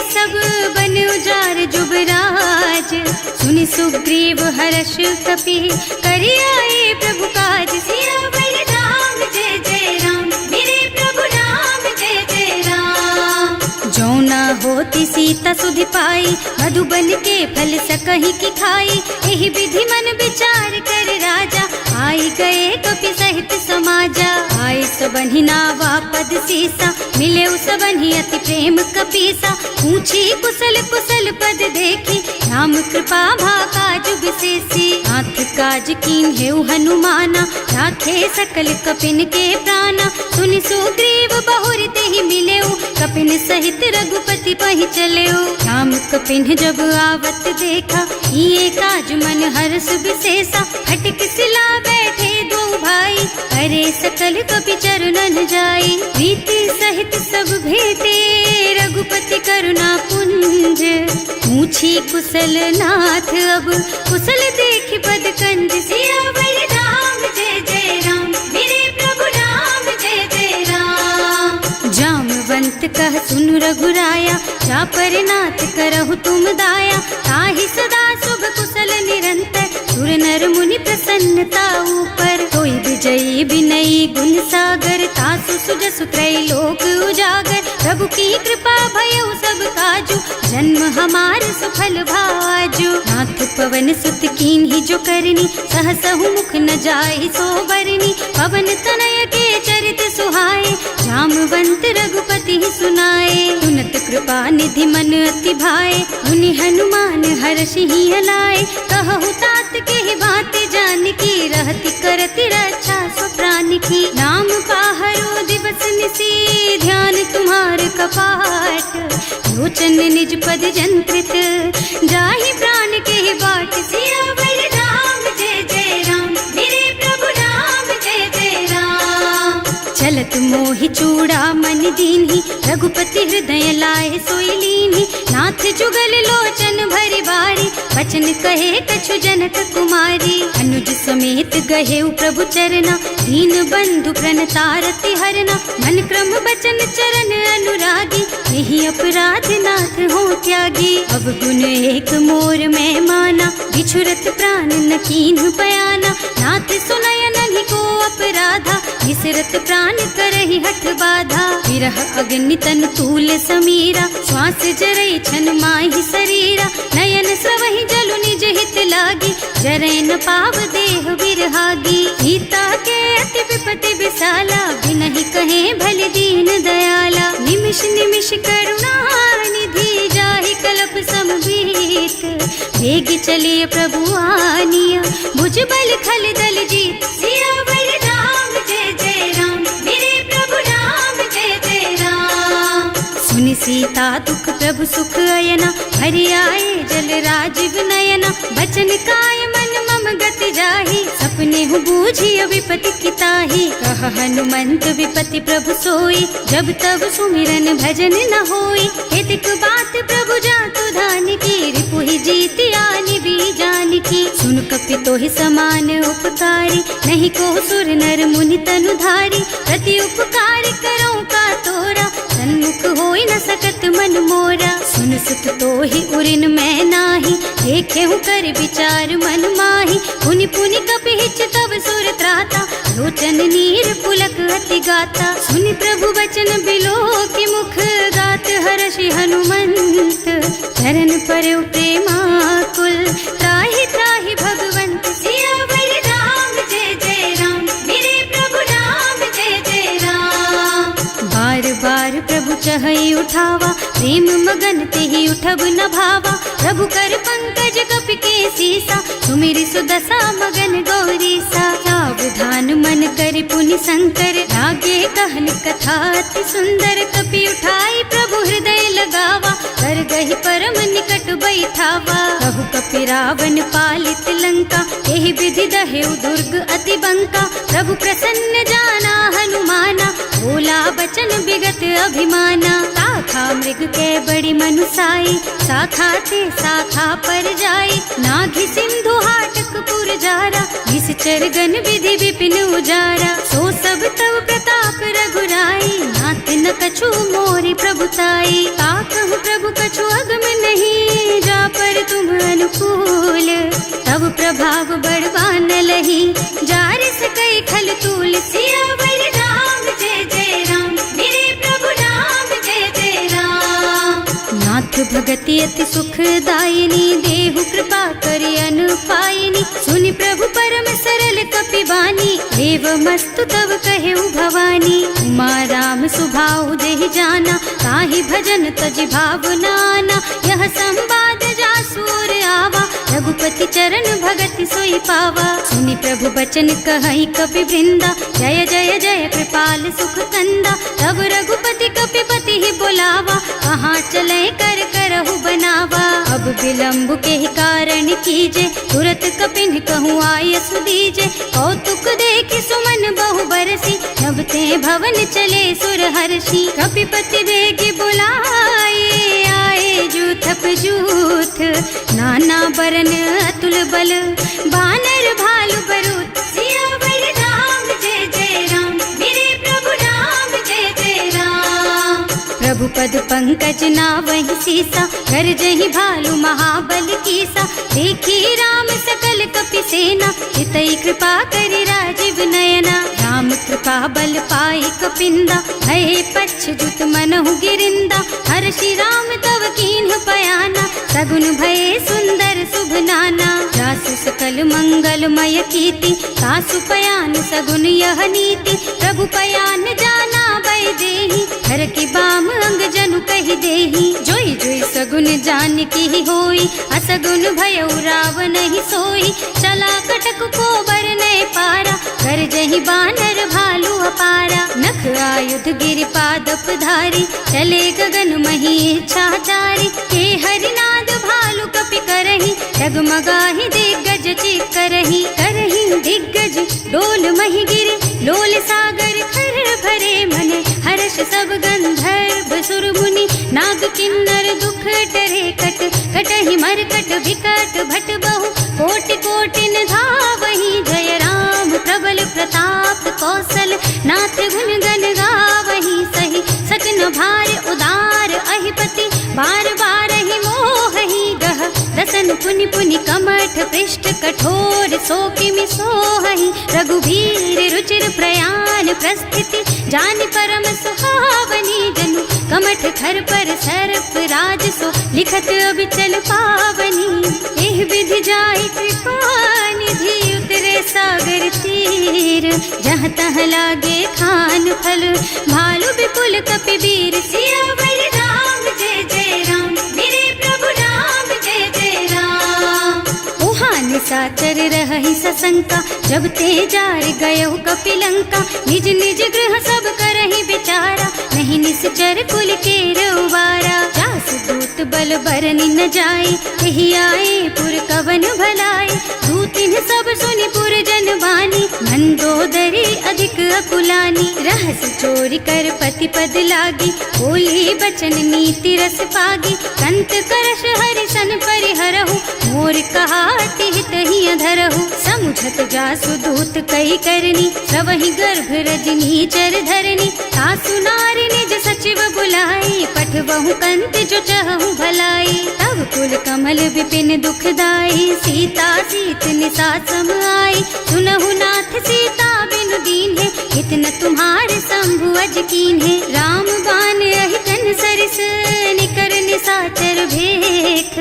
सब बन उजार जुबराज। सुनि सुग्रीव हर्ष कपि, करि आए प्रभु काज। सियावर राम जय जय राम, मेरे प्रभु राम जय जय राम। जो न होती सीता सुधि पाई, मधुबन के फल सकहि की खाई। एहि विधि मन विचार कर राजा, आई गए कपि सहित समाजा। आए सबन्हि नावा पद सीसा, मिले सबन्हि अति प्रेम कपीसा। पूछी कुशल कुशल पद देखी, राम कृपा भा काज विशेषी। नाथ काज कीन्हेउ हनुमाना, राखे सकल कपिन के प्राणा। सुनि सुग्रीव बहुर तेहि मिलेउ, कपिन सहित रघुपति पहि चलेउ। राम कपिन जब आवत देखा, ये काज मन हर्ष विशेषा। हटिक सिला बैठे दो भाई, अरे सकल कपि चरणन जाई। प्रीति सहित सब भेटे, रघुपति करुणा पुंज। पूछी कुशल नाथ अब, कुशल देखि पद कंज। सियावर राम जय जय राम, मेरे प्रभु राम जय जय राम। जामवंत कह सुनु रघुराया, जा पर नाथ करहु तुम दाया। ताहि सदा शुभ कुशल निरंतर, सुर नर मुनि प्रसन्नता ऊपर। कोई विजयी विनयी गुण सागर, तासु सुजसु त्रैलोक उजागर। प्रभु की कृपा भयउ सब काजू, जन्म हमार सुफल भाजू। नाथ पवन सुत कीन्ही जो करनी, सहसहु मुख न जाहि सो बरनी। पवन तनय के चरित सुहाए, जामवंत रघुपति सुनाए। सुनत कृपा निधि मन अति भाए, मुनि हनुमान हर्षि ही हलाए। कहु तात के ही बात जानकी, रहति करति रक्षा सो प्राण की। नाम पाहरो दिवस निसी, ध्यान तुम्हार कपाट। लोचन निज पद जंत्रित, जाहि प्राण के ही बाट। सियावर राम जय जय राम, मेरे प्रभु राम जय जय राम। चलत मोहि चूड़ामणि दीन्ही, रघुपति हृदय लाए सोई लीन्ही। नाथ जुगल लोचन भरि बारी, वचन कहे कछु जनक कुमारी। अनुज समेत गहेउ प्रभु चरना, दीन बंधु प्रणतारति हरना। मन क्रम बचन चरण अनुरागी, यही अपराध नाथ हो त्यागी। अब गुण एक मोर मैं माना, बिछुरत प्राण न कीन्ह बयाना। नाथ सुनय नन्हि को अपराधा, बिसरत प्राण करहि हठ बाधा। विरह अग्नि तन तूल समीरा, श्वास जरई छन माहि शरीरा। नयन स्रवहि जलु निज हित लागी, जरै न पाव देह बिरहागी। सीता के अति विपति विशाला, बिनहि कहे भल दीन दयाला। निमिष निमिष करुणा निधि, जाहि कलप समभीत। वेग चलिए प्रभु आनिया, भुज बल खल दल जीत। सियावर राम जय जय राम, मेरे प्रभु राम जय जय राम। सुनि सीता दुख प्रभु सुख अयना, हरि आए जल राजीव नयना। बचन काय मन मम गति जाहि, सपने हूँ बूझी विपति किताही। कह हनुमंत विपति प्रभु सोई, जब तब सुमिरन भजन न होई। हेतिक बात प्रभु जातु धान की, रिपुहि जीति आनि भी जान की। सुन कपि तोहि समान उपकारी, नहीं को सुर नर मुनि तनु धारी। प्रति उपकार करो का तोरा, सन्मुख होई न सकत मन मोरा। सुन सुत तोहि उरिन मैं नाही, देखे हूँ कर विचार मन माही। पुनि पुनि कपि हिच तब सुर त्राता, लोचन नीर पुलक अति गाता। सुनि प्रभु बचन बिलो की मुख, गात हर्षि हनुमंत। चरण पर प्रेमाकुल, त्राहि त्राहि भगवंत। सियावर राम जय जय राम, मेरे प्रभु राम जय जय राम। बार बार प्रभु चहई उठावा, प्रेम मगन तेहि उठब न भावा। प्रभु कर पंकज कपि के सीसा, सुमिरि सुदशा मगन गौरीसा। सावधान मन करि पुनि शंकर, लागे कहन कथा अति सुंदर। कपि उठाई प्रभु हृदय लगावा, कर गहि परम निकट बैठावा। कहु कपि रावण पालित लंका, एहि विधि दहेउ दुर्ग अति बंका। प्रभु प्रसन्न जाना हनुमाना, बोला बचन विगत अभिमाना। शाखा मृग के बड़ी मनुसाई, शाखा ते शाखा पर जाई। नाघि सिंधु हाटक पुर जारा, निश्चर गन विधि विपिन उजारा। सो सब तव प्रताप रघुराई, नाथ न कछु मोरि प्रभुताई। ताकहु प्रभु कछु अगम नहीं, जा पर तुम अनुकूल। तब प्रभाव बड़वान लही, जार सकई खल तूल। सियावर राम जय जय राम, मेरे प्रभु राम जय जय राम। नाथ भगति अति सुखदायिनी, देहु कृपा करि अनुपायिनी। सुनि प्रभु परम सरल कपि बानी, एवमस्तु तव कहेउ भवानी। उमा राम सुभाउ जेहि जाना, ताहि भजन तजि भावनाना। यह संवाद जासुर आवा, रघुपति चरण भगति सोई पावा। सुनि प्रभु बचन कहई कपि वृंदा, जय जय जय कृपाल सुख कंदा। तब रघुपति कपि पति ही बोलावा, कहाँ चले कर करहु बनावा। अब विलंब के ही कारण कीजे, तुरत कपिन कहूँ आय सुदीजे। कौतुक देखि सुमन बहु बरसी, नभते भवन चले सुर हर्षि। कपिपति बेगी बुलाए, आए जूथप जूथ। नाना बरन अतुल बल, बानर भालु बरूथ। सियावर राम जय जय राम, मेरे प्रभु राम जय जय राम। प्रभु पद पंकज नावहि सीसा, कर जहि भालु महाबल कीसा। देखी राम सकल कपि सेना, हितई कृपा करि राजीव नयना। राम कृपा बल पाई कपिंदा, भय पच्छुत मनहु गिरिंदा। हर्षि राम तव कीन्ह पयाना, सगुन भये सुंदर शुभ नाना। जासु सकल मंगलमय कीर्ति, सासु पयान सगुन यह नीति। प्रभु पयान जाना भय देहि, हर की बाम अंग जनु कहि देहि। जोई जोई सगुन जान की होई, असगुन भयउ रावण ही सोई। चला कटक को बरने पारा, कर जहि बानर भालु अपारा। नख आयुध गिरि पादप धारी, चले गगन मही इच्छाचारी। हे हरिनाद भालु कपि करहि, डगमगाहि दिग्गज चित करहि। करहि दिग्गज डोल मही गिरि, लोल सागर खर भरे मन। हर्ष सब गंधर्व सुर मुनि, नाग किन्नर दुख डरे कट। कटहि मरकट विकट भट बहु, कोटि कोटिन धावहि। जय राम प्रबल प्रताप कौशल, नाथ गुण गण गावहि। सही सकन भार उदार अहिपति, बार बार ही मोहि गह। दसन पुनि पुनि कमठ पृष्ठ, कठोर सोकिमि सोहहि। रघुवीर रुचिर प्रयाण प्रस्थिति, जानि परम सुहावनी। जनु कमठ खर पर सर्प राज सो, लिखत अबिचल पावनी। एह विधि जाहि कृपा निधि, उतरे सागर तीर। जहाँ तहाँ लागे खान फल, भालु विपुल कपि वीर। सियावर राम जय जय राम, मेरे प्रभु राम जय जय राम। उहाँ निशाचर रहहि सशंका, जब ते जार गयो कपि लंका। निज निज गृह सब करहि विचारा, नहीं निस निश्चर कुल के रउबारा। जासु दूत बल बरनि न जाए, यही आए पुर कवन भलाई। दूतिन सब सुनि पुर जन बानी, मंदोदरी अधिक अकुलानी। रहस चोरी कर पति पद लागी, बोली बचन नीति रस पागी। कंत करश हरि सन परिहरहु, मोर कहाति हित ही अधरहु। समुझत जासु दूत कही करनी, सबहि गर्भ रजनी चर धरनी। सासु नारी निज सचिव बुलाई, पठबहु कंत जो चहु भलाई। तब कुल कमल विपिन दुखदाई, सीता सीत निसा सम आई। सुनहु नाथ सीता बिनु दीन है, इतन तुम्हारे शंभु अज कीन है। राम बान अहितन सरिस, निकर निसाचर भेख।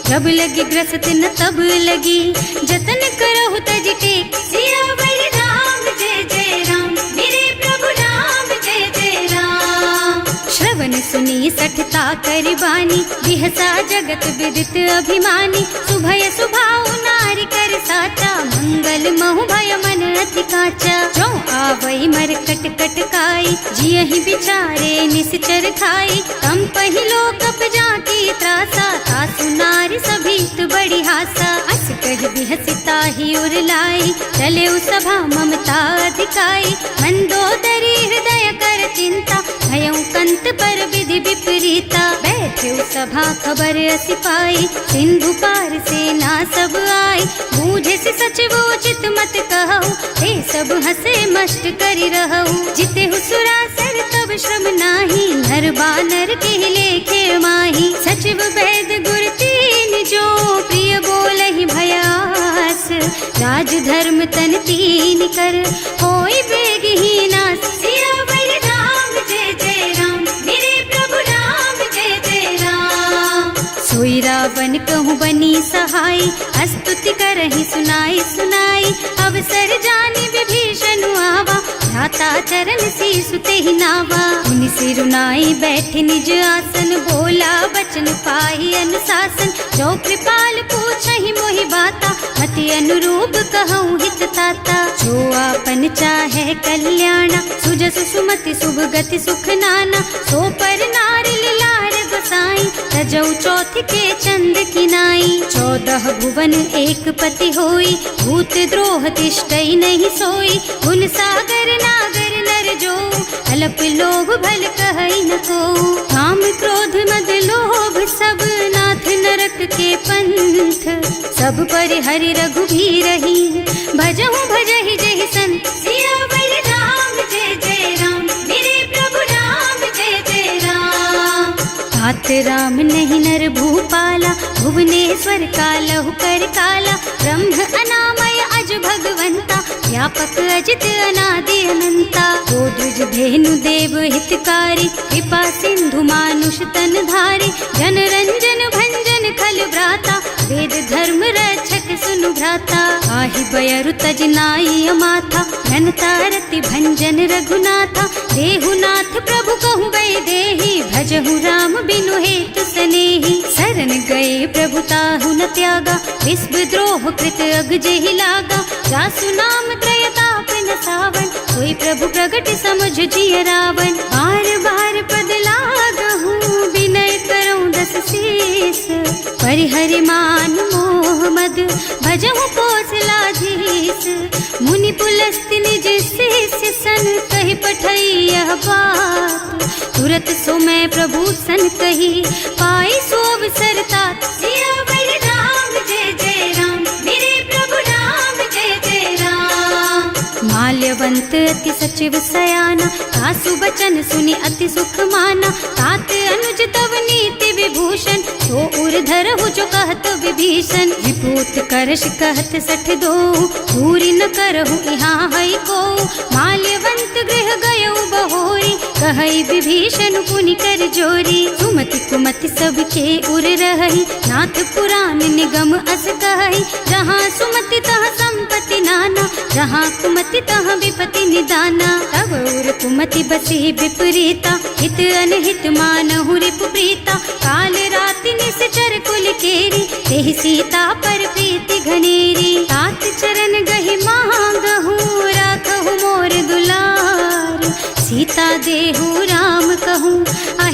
जब लगी ग्रसत न तब लगी, जतन करहु तज टेक। सियावर राम जय जय राम, मेरे प्रभु राम जय जय राम। श्रवण सुनी सठता कर बानी, बिहसा जगत विदित अभिमानी। सुभय सुभाव नारी कर साचा, मंगल महु भय मन अति काचा। जो आवई मर कट कट काई, जियहि बिचारे निश्चर खाई। तम पहिलो कप जाती त्रासा, तासु नारी सभीत बड़ी हासा। अस कह बिहसिता ही उर लाई, चले सभा ममता अधिकाई। मंदोदरी हृदय कर चिंता, भयउ कंत पर विधि विपरीता। बैठे सभा खबर असी पाई, सिंधु पार सेना सब आई। बूझे से सचिव उचित मत कहु, ते सब हसे मष्ट करि रहु। जिते सुरासर तब श्रम नाही, नर बानर के लेखे माही। सचिव वैद गुर तीन जो, प्रिय बोलहि भयास। राज धर्म तन तीन कर, होई बेगहि नास। सियावर राम जय जय राम, मेरे प्रभु राम जय जय राम। सोई रावण कहूँ बनी सहाई, स्तुति करहि सुनाई सुनाई। अवसर जानि विभीषण आवा, भ्राता चरण शीसु तेहि नावा। मुनि सिरुनाई बैठे निज आसन, बोला बचन पाहि अनुशासन। जो कृपाल पूछहि मोहि बाता, मति अनुरूप कहूँ हित ताता। जो आपन चाहे कल्याणा, सुजस सुमति शुभ गति सुख नाना। सो पर नारी लार गोसाई, तजौ चौथ के चंद किनाई। 14 भुवन एक पति होई, भूत द्रोह तिष्ठई नहीं सोई। गुण सागर नागर नर जो, अल्प लोभ भल कहई न को। काम क्रोध मद लोभ सब, नाथ नरक के पंथ। सब पर हरि रघुबीरहि, भजहु भजहि जहि संत। सियावर राम जय जय राम, मेरे प्रभु राम जय जय राम। तात राम नहीं नर भूपाला, भुवनेश्वर कालहु कर काला। ब्रह्म अनामय अज भगवंता, व्यापक अजित अनादि अनंता। गोद्विज धेनु देव हितकारी, कृपा सिंधु मानुष तन धारी। जन रंजन भंजन खल भ्राता, वेद धर्म रक्षक सुनु भ्राता। आहि बयरु तज नाई अमाथा, घनता रति भंजन रघुनाथा। देहुनाथ प्रभु कहूँ गए देहि, भजहु राम बिनु हेतु सनेहि। शरण गए प्रभु ताहु न त्यागा, विश्व द्रोह कृत अग जेहि लागा। जासु नाम त्रयताप न सावन, सोई प्रभु प्रगट समझ जिय रावण। बार बार पद लागहु, विनय करऊँ दस शीस। परिहरि मान मोह मद, भजहु कौशलाधीश। मुनि पुलस्त्य निज शिष्य सन, कहि पठई यह बात। तुरत सो मैं प्रभु सन कही, पाई सो अवसर तात। सियावर राम जय जय राम, मेरे प्रभु राम जय जय राम। माल्यवंत अति सचिव सयाना, तासु बचन सुनि अति सुख माना। तात अनुज तव नीति विभूषण, सो उर धरहु जो कहत विभीषण। विभूत करश कहत 62, पूरी न करहु यहाँ है को। माल्यवंत गृह गयौ बहोरी, कहई विभीषण पुनि कर जोरी। सुमति कुमति सबके उर रही, नाथ पुराण निगम अस कहई। जहाँ सुमति तहाँ संपत्ति नाना, जहाँ कुमति तहाँ विपत्ति निदाना। तब उर कुमति बसी विपरीता, हित अनहित मानहु रिपु प्रीता। काल राति निश्चर कुल केरी, तेहि सीता पर प्रीति घनेरी। तात चरण गहि मांगहु, राखहु मोर दुलार। सीता देहु राम कहूँ,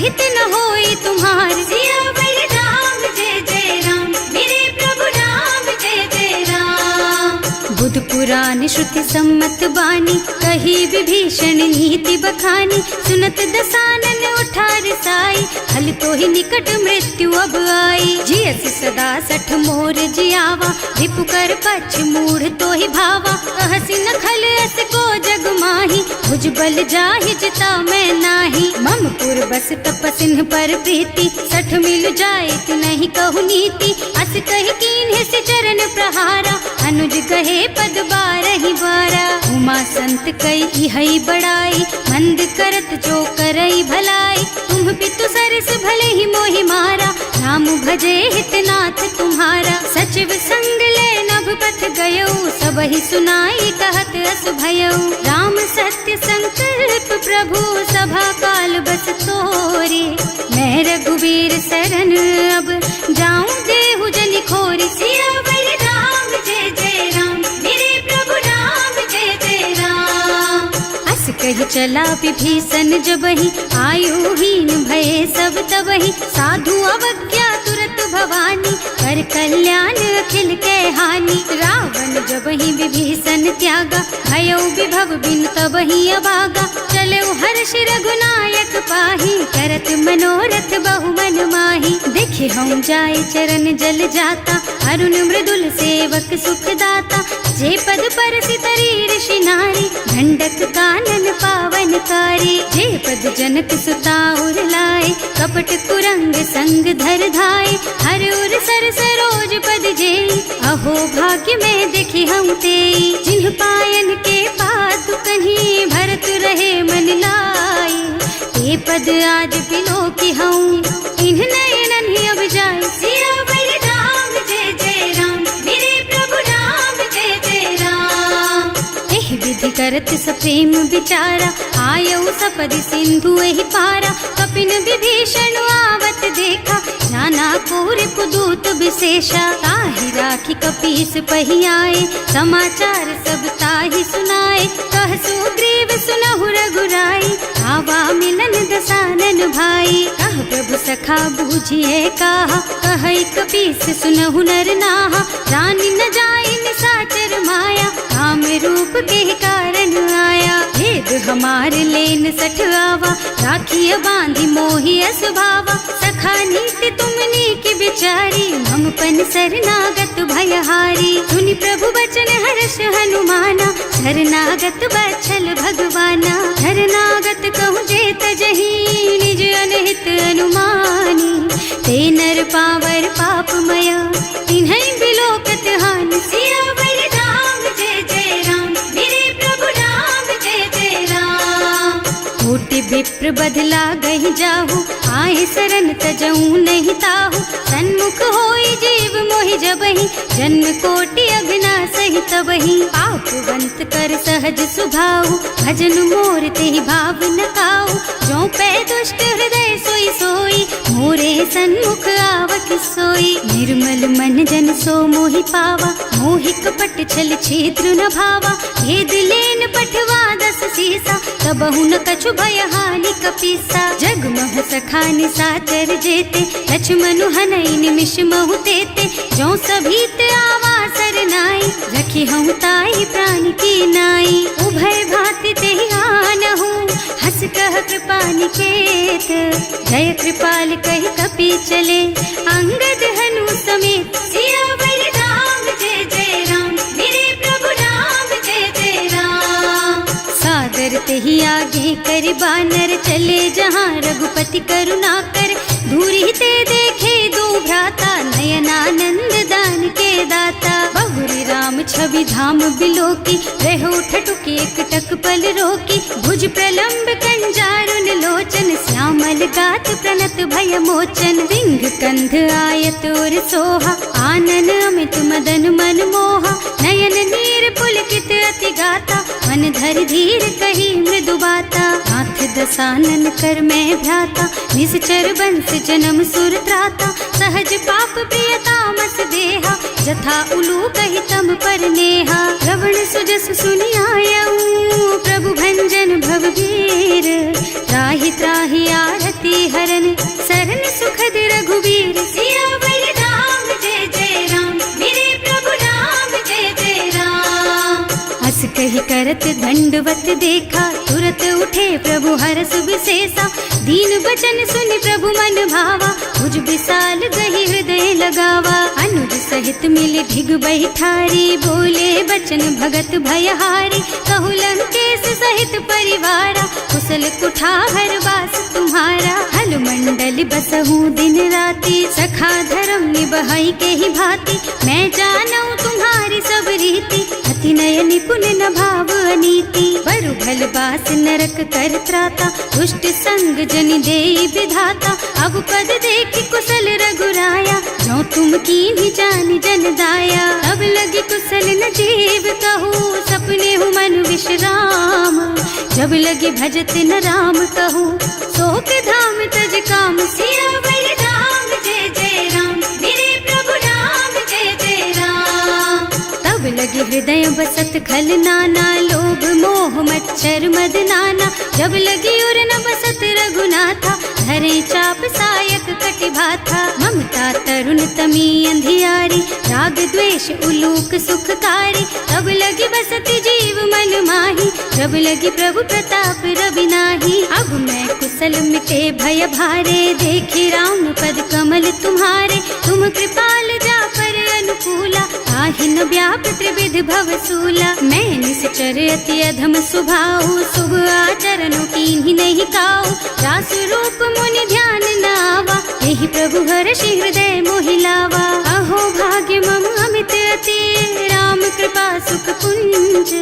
सहित न होई तुम्हार। सियावर राम जय जय राम, मेरे प्रभु राम जय जय राम। बुध पुराण श्रुति सम्मत बानी, कही विभीषण नीति बखानी। सुनत दसानन उठा रिसाई, हल तो ही निकट मृत्यु अब आई। जियस सदा सठ मोर जियावा, रिपु कर पछ मूढ़ तो ही भावा। कहसी न खल अस को जग माही, भुज बल जाहि जिता मैं नाही। मम पुर बस तपसिन पर प्रीति, सठ मिल जाए तु नहीं कहु नीति। अस कहि कीन्हे से चरण प्रहारा, अनुज कहे पद बारहि बारा। उमा संत कई हई बड़ाई, मंद करत जो करई भलाई। तुम पितु सरस भले ही मोहि मारा, नाम भजे हितनाथ तुम्हारा। सचिव संग ले नभ पथ गयो, सबहि सुनाई कहत अस भयो। राम सत्य संकल्प प्रभु, सभा काल बस तोरे। मैं रघुवीर शरण अब, जाऊं देहु जनि खोरी। सियावर राम जय जय राम, मेरे प्रभु राम जय जय राम। अस कही चला विभीषण जबहि, आयुहीन भये सब तबहि। साधु अवज्ञा तुरत भवानी, कर कल्याण अखिल के हानि। रावण जबहि विभीषण त्यागा, भयो विभव बिनु तबहि अभागा। चलऊ हर्ष रघुनायक पाहि, करत मनोरथ बहु मन माहि। देखे हम जाय चरण जल जाता, अरुण मृदुल सेवक सुख दाता। जे पद परसि तरी ऋषि नारी, दंडक कानन पावन कारी। जे पद जनक सुता उर लाए, कपट कुरंग संग धर धाय। हर उर सर सरोज पद जेई, अहो भाग्य में देखी हम तेई। जिन्ह पायन के पातु कन्ही, भरत रहे मन लाई। ते पद आज बिलो की हूँ, इन्ह नयनन ही अब जाए। सियावर राम जय जय राम, मेरे प्रभु राम जय जय राम। एहि विधि करत सप्रेम विचारा, आयऊ सपदि सिंधु एहि पारा। कपिन विभीषण आवत देखा, जाना कोरि पुदूत विशेषा। ताहि राखी कपीस पहि आए, समाचार सब ताहि सुनाए। कह सुग्रीव सुनहु रघुराई, आवा मिलन दसानन भाई। कह प्रभु सखा बूझिए काहा, कहै कपीस सुनहु नर नाहा। जानि न जाय निसाचर माया, काम रूप के कारण आया। भेद हमार लेन सठ आवा, राखिय बांधि मोहि असुभावा। सखा नीति तुमनी की बिचारी, मम पन शरणागत भयहारी। सुनि प्रभु बचन हर्ष हनुमाना, शरणागत बच्छल भगवाना। शरणागत कहु जे तजहि, निज अनहित अनुमानी। ते नर पावर पापमय, तिन्है बिलोकत हानि। सियावर राम जय जय राम, मेरे प्रभु राम जय जय राम। कोटि विप्र बदला गहि जाहु, आए शरण तजऊ नहीं ताहु। सन्मुख होई जीव मोहि जबहि, जन्म कोटि अघनासहि तबहि। पापवंत कर सहज सुभाऊ, भजन मोर तेहि भाव न काऊ। जो पै दुष्ट हृदय सोई सोई, मोरे सन्मुख आवक सोई। निर्मल मन जन सो मोहि पावा, मोहि कपट छल छिद्र न भावा। भेद लेन पठवा दस सीसा, तबहु न कछु भय हानि कपीसा। जगमह सखा निसाचर जेते, लक्ष्मनु हनई निमिष महु तेते। जो सभीत आवा सरनाई, रखी हूँ ताई प्राण की नाई। उभय भांति तेहि आनहु, हस कह कृपा निकेत। जय कृपाल कहि कपि चले, अंगद हनु समेत। सियावर राम जय जय राम, मेरे प्रभु राम जय जय राम। सादर तेहि आगे कर बानर, चले जहाँ रघुपति करुणा कर। दूरी ते देखे दो भ्राता, नयनानंद दान के दाता। बहुरी राम छवि धाम बिलोकी, रहो ठटुकी एकटक पल रोकी। भुज प्रलंब कंजारुन लोचन, श्यामल गात प्रणत भय मोचन। सिंह कंध आयत और सोहा, आनन अमित मदन मन मोहा। नयन नीर पुलकित अति गाता, मन धर धीर कही मृदु बाता। हाथ दसानन कर मैं भ्राता, निश्चर बंस जन्म सुर त्राता। सहज पाप प्रिय तामस देहा, जथा उलू कहि तम पर नेहा। श्रवण सुजस सुनि आयऊ, प्रभु भंजन भव भीर। त्राहि त्राहि आरती है हरन सरन सुखद रघुवीर। सियावर राम जय जय राम, मेरे प्रभु राम जय जय राम। हस कही करत दंडवत देखा, तुरत उठे प्रभु हरस विशेषा। दीन बचन सुनि प्रभु मन भावा, भुज विशाल गही हृदय लगावा। अनुज सहित मिल ढिग बैठारी, बोले बचन भगत भयहारी। कहु लंकेश सहित परिवारा, कुशल कुठार वास तुम्हारा। हल मंडल बसहु दिन राति, सखा धर्म निबहई के ही भांति। मैं जानऊ तुम्हारी सब रीति, अति नय निपुण न भाव अनीति। बरु भल बास नरक कर त्राता, दुष्ट संग जन देई विधाता। अब पद देखि कुशल रघुराया, जो तुम कीन्ही जानि जन दाया। अब लगी कुशल न जीव कहूँ, सपने हूँ मन विश्राम। जब लगी भजत न राम कहूँ, शोक धाम तज काम। सियावर राम जय जय राम, मेरे प्रभु राम जय जय राम। तब लगे हृदय बसत खल नाना, लोभ मोह मच्छर मद नाना। जब लगी उर न बसत रघुनाथा, धरे चाप सायक कटि भाथा। ममता तरुण तमी अंधियारी, राग द्वेष उलूक सुखकारी। तब लगी बसती जीव मन माही, जब लगी प्रभु प्रताप रवि नाही। अब मैं कुशल मिटे भय भारे, देखे राम पद कमल तुम्हारे। तुम कृपाल जा पर अनुकूला, ताहि न व्याप त्रिविध भवसूला। मैं निश्चर अति अधम स्वभाव, शुभ आचरणों कीन्ही नहीं काऊ। रास रूप मुनि ध्यान न आवा, यही प्रभु हर्षि हृदय मोहि लावा। अहो भाग्य मम अमित अति, राम कृपा सुख पुंज।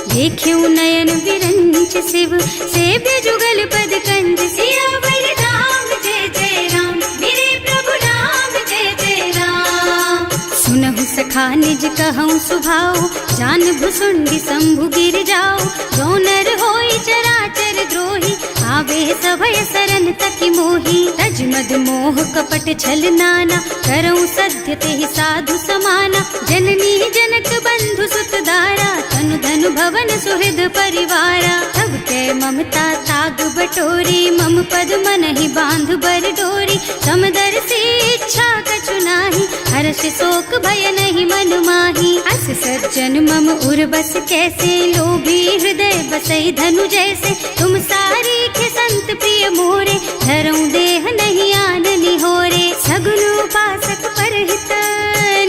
देख्यु नयन विरंच शिव, सेव्य जुगल पद कंज। सियावर राम जय जय राम, मेरे प्रभु राम जय जय राम। सुनहु सखा निज कहूँ सुभाऊ, जान भुसुंडी शंभु गिर जाओ। जो नर होई चराचर द्रोही, आवे सभय सरन तकि मोही। तज मद मोह कपट छल नाना, करऊँ सत्य तेहि साधु समाना। जननी जनक बंधु सुत दारा, तनु धनु भवन सुहृद परिवारा। तब कै ममता ताग बटोरी, मम पद मनहि बांध बर डोरी। समदर्शी इच्छा कछु नाही, हर्ष शोक भय नहीं मन माही। अस सज्जन मम उर बस कैसे, लोभी हृदय बसई धनु जैसे। तुम सारी खे संत प्रिय मोरे, धरऊँ देह नहीं आन निहोरे। सगुन उपासक परहित,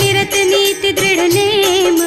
निरत नीति दृढ़ नेम।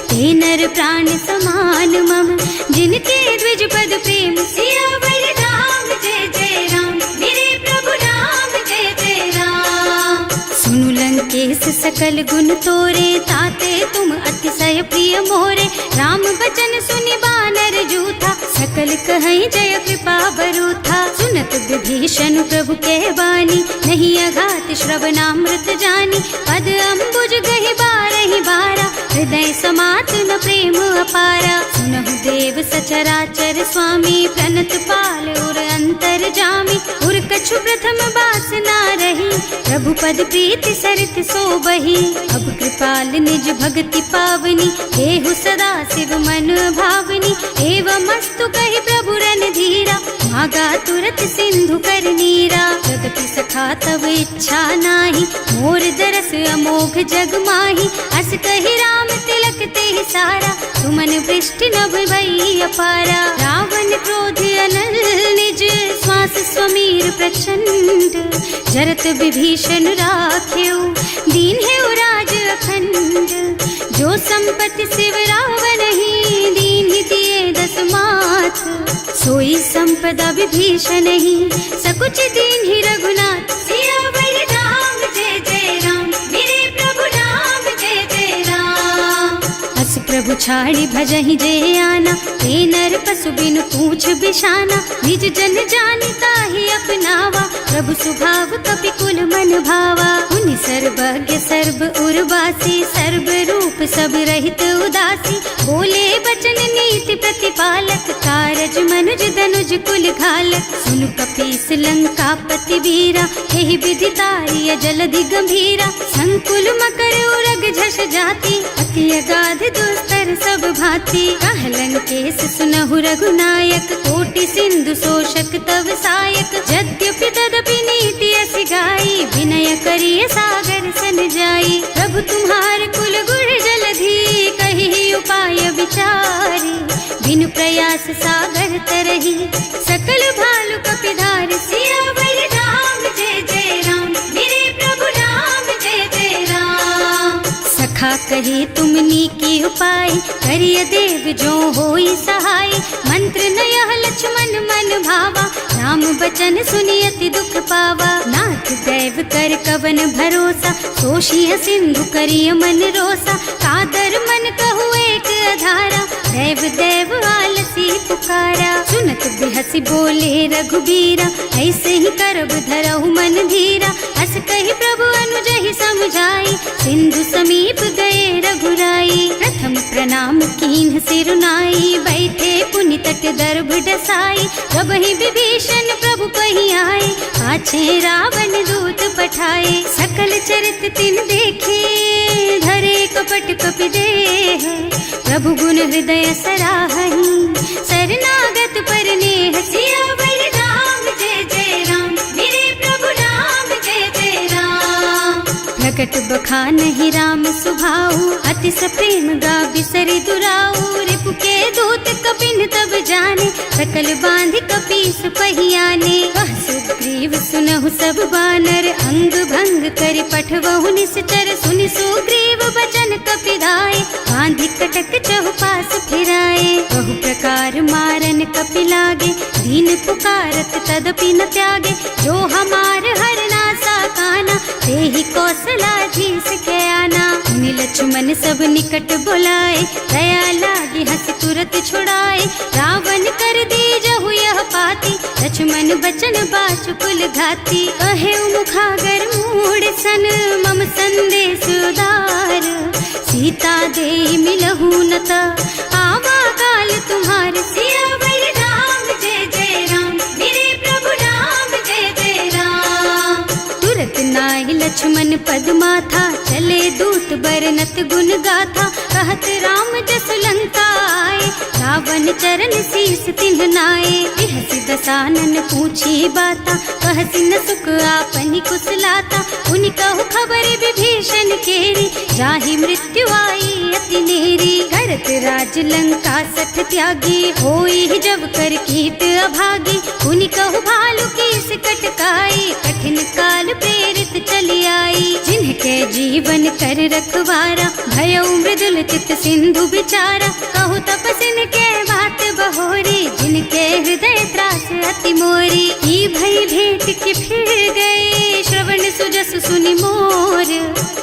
ते नर प्राण समान मम, जिनके द्विज पद प्रेम। सियावर राम जय जय राम, मेरे प्रभु राम जय जय राम। सुनु लंकेश सकल गुण तोरे, ताते तुम अतिशय प्रिय मोरे। राम बचन सुनि बानर जूथा, सकल कहई जय कृपा बरूथा। सुनत विभीषण प्रभु के बानी, नहीं अघात श्रवणामृत जानी। पद अम्बुज गहि बारहि बारा, हृदय समात न प्रेम अपारा। सुनहु देव सचराचर स्वामी, प्रणत पाल उर अंतर जामी। उर कछु प्रथम बास ना रही, प्रभु पद प्रीति सरित सो बही। अब कृपाल निज भक्ति पावनी, देहु सदा शिव मन भावनी। एवं मस्तु कहि प्रभु रन धीरा, मागा तुरत सिंधु कर नीरा। जगति सखा तब इच्छा नाही, मोर दरस अमोघ जग माही। अस कहि राम तिलक तेहि सारा, सुमन वृष्टि नभ भई अपारा। रावण क्रोध अनल निज, श्वास स्वमीर प्रचंड। जरत विभीषण राख्यो, दीन है राज अखंड। जो संपत्ति शिव रावण ही, दीन ही दिए दस माथ। सोई संपदा विभीषण ही, सकुच दीन ही रघुनाथ। सियावर राम जय जय राम, मेरे प्रभु राम जय जय राम। अस प्रभु छाड़ी भजहि जय आना, ते नर पशु बिनु पूछ बिशाना। निज जन जानि ताहि अपनावा, प्रभु स्वभाव कपि कुल मन भावा। उनि सर्वज्ञ सर्व उर्वासी, सर्व रूप सब रहित उदासी। बोले बचन नीति प्रतिपालक, कारज मनुज धनुज कुल घालक। सुनु कपीस लंकापति वीरा, एहि विधि तारिय जलधि गंभीरा। संकुल मकर उरग झष जाति, अति अगाध दुस्तर सब भांति। कह लंकेश सुनहु रघुनायक, कोटि सिंधु शोषक तव सायक। यद्यपि तदपि विनय करिय सागर सन जाई। प्रभु तुम्हार कुल गुण जलधि कही उपाय विचारी। बिनु प्रयास सागर तरही सकल भालु कपिधार। सियावर राम जय जय राम मेरे प्रभु राम जय जय राम। सखा कहे तुमनी की उपाय करिय देव जो होई सहाय। मंत्र नयह लक्ष्मण मन भावा राम बचन सुनि अति दुख पावा। नाथ दैव कर कवन भरोसा सोषिय सिंधु करिय मन रोसा। कादर मन कहु एक अधारा देव देव आलसी पुकारा। सुनत बिहसी बोले रघुबीरा ऐसे ही करब धरहु मन धीरा। हस कही प्रभु अनुजहि समझाई सिंधु समीप गए रघुराई। प्रथम प्रणाम कीन्ह सिरुनाई बैठे पुनि तट दर्भ डसाई। जब ही विभीषण प्रभु पही आए पाछे रावण दूत पठाए। सकल चरित तिन देखे धरे कपट कपि देह। प्रभु गुण हृदय सराहहि शरणागत पर नेह। सियावर राम जय जय राम मेरे प्रभु राम जय जय राम। प्रकट बखानहि राम सुभाऊ अति सप्रेम गा बिसरि दुराऊ। रिपु के दूत कपिन तब जाने सकल बांध कपीस पहियाने। वह सुग्रीव सुनहु सब बानर अंग भंग कर पठवहु निश्चर। सुनि सुग्रीव बचन कपिधाय बांधि कटक चहुपास फिराए। बहु प्रकार मारन कपि लागे दीन पुकारत तदपि न त्यागे। जो हमार हरना साकाना तेहि कौशलाधीश के आना। मुनि लक्ष्मण सब निकट बुलाए दया लागी हंस तुरत छुड़ाए। रावण कर दीजहु यह पाती लक्ष्मण बचन बाचुकुल घाती। कहे मुखागर मूढ़ सन मम संदेश उदार। सीता दे मिलहु न त आवा काल तुम्हार। सियावर राम जय जय राम मेरे प्रभु राम जय जय राम। तुरत नाहि लक्ष्मण पद माथा चले दूत बरनत गुण गाथा। कहत राम जस लंका आए रावण चरण शीस तिन्ह नाए। बिहसि दसानन पूछी बाता कहसि न सुख आपनि कुशलाता। उनि कहु खबर विभीषण केरी जाहि मृत्यु आई अति नेरी। करत राज लंका सठ त्यागी होई जब कर कीट अभागी। उनि कहु भालु कीस कटकाई कठिन काल प्रेरित चली आई। जिनके जीवन कर रखवारा भयउ मृदुल चित सिंधु बिचारा। कहु तपसिन के बात बहोरी जिनके हृदय त्रास अति मोरी। की भई भेंट के फिर गए श्रवण सुजस सुनि मोर।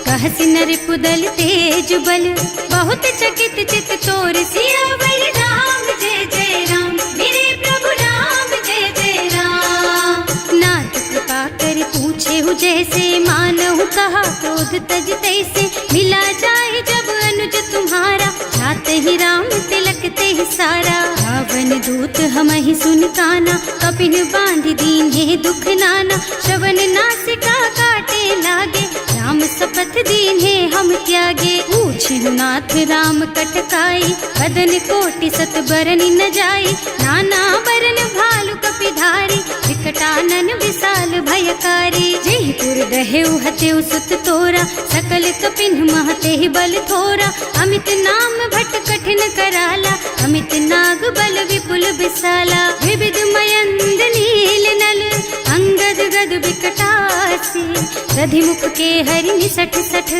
कहसि नर पुदल तेज बल बहुत चकित चित तोर। सियावर राम जय जय राम मेरे प्रभु राम जय जय राम। नाथ कृपा कर पूछे हु जैसे मानहु कहा क्रोध तज तैसे। मिला जाए जब अनुज तुम्हारा जात ही राम तिलक ते सारा। रावण दूत हमहि सुन काना कपिन बांधि दीन्हे दुख नाना। श्रवण नासिका काटे लागे राम शपथ दीन्हे हम त्यागे। पूछिहु नाथ राम कटकाई बदन कोटि सत बरनि न जाई। नाना बरन भालु कपिधारी विकटानन विशाल भयकारी। जेहि पुर दहेउ हतेउ सुत तोरा सकल कपिन महते बल थोरा। अमित नाम भट कठिन कराला अमित नाग बल विपुल विशाला। विविध मयंद नील नल अंगद गद विकटासी। दधिमुख के हरि निसठ सठ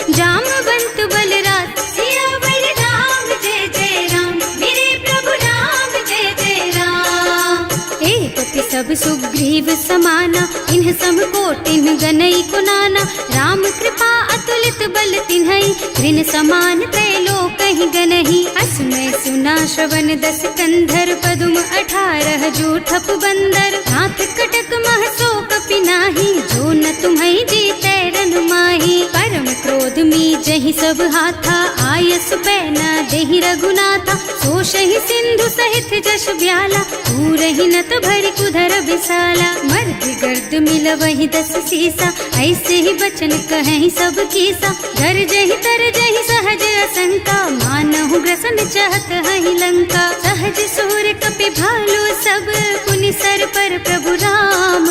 जामवंत बलराज। सियावर राम जय जय राम मेरे प्रभु राम जय जय राम। एक पति सब सुग्रीव समाना इन्ह सम कोटिन गनई कुनाना। राम कृपा अतुलित बल तिन्हई ऋण समान त्रैलोक ही गनहि। असमय सुना श्रवण दस कंधर पदुम 18 जूठप बंदर। नाथ कटक महसो कपि नाही जो न तुम्हई जीतै रन माही। परम क्रोध गर्द मी जही सब हाथा, आयस पैना देहि रघुनाथा। सोशहि सिंधु सहित जश ब्याला, पूरहि नत भरि कुधर बिसाला। मर्द गर्द मिल वही 10 सीसा, ऐसे ही बचन कहीं सब कीसा। घर जही तर जही सहज असंका, मानहु ग्रसन चाहत हहि लंका। सहज सूर कपि भालु सब, पुनि सर पर प्रभु राम।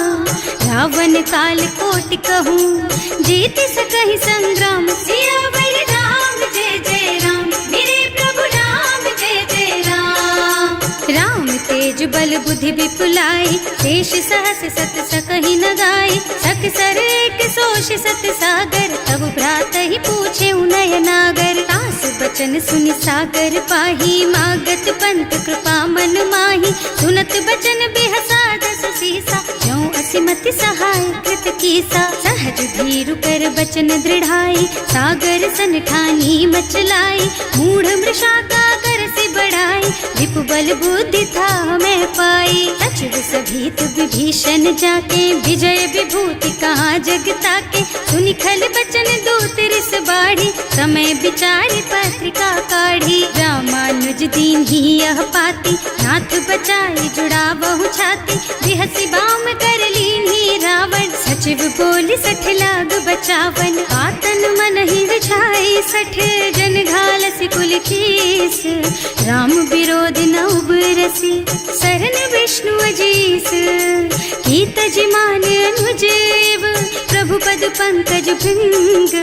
रावण काल कोटि कहूँ, जीत सकहि संग्राम। सियावर राम जय जय राम, मेरे प्रभु राम जय जय राम। राम तेज बल बुद्धि विपुलाई, शेष सहस सत सकहि न गाई। सकसर एक सोष सत सागर, तब भ्रात ही पूछे नय नागर। तास बचन सुनि सागर पाही, मागत पंत कृपा मन माही। सुनत बचन बिहसा 10 सीसा, ज्यों असिमति सहाय कृत कीसा। सहज धीरु कर बचन दृढ़ाई, सागर सन ठानी मचलाई। मूढ़ मृषा का कर से बढ़ाई, विपु बल बुद्धि था मैं पाई। सचिव सभीत विभीषण जाके, विजय विभूति कहाँ जग ताके। सुनि खल बचन दूत रिस बाढ़ी, समय विचारि पत्रिका काढ़ी। रामानुज दीन ही यह पाती, नाथ बचाई जुड़ा बहु छाती। बिहसी बाम कर लीन्ही रावण, सचिव बोली 60 लाग बचावन। आतन मन ही विछाई 60, जन घालसी कुल कीस। राम विरोध न उबरसी, शरण विष्णु अजीस। कीत जिमान अनुजेव, प्रभु पद पंकज भृंग।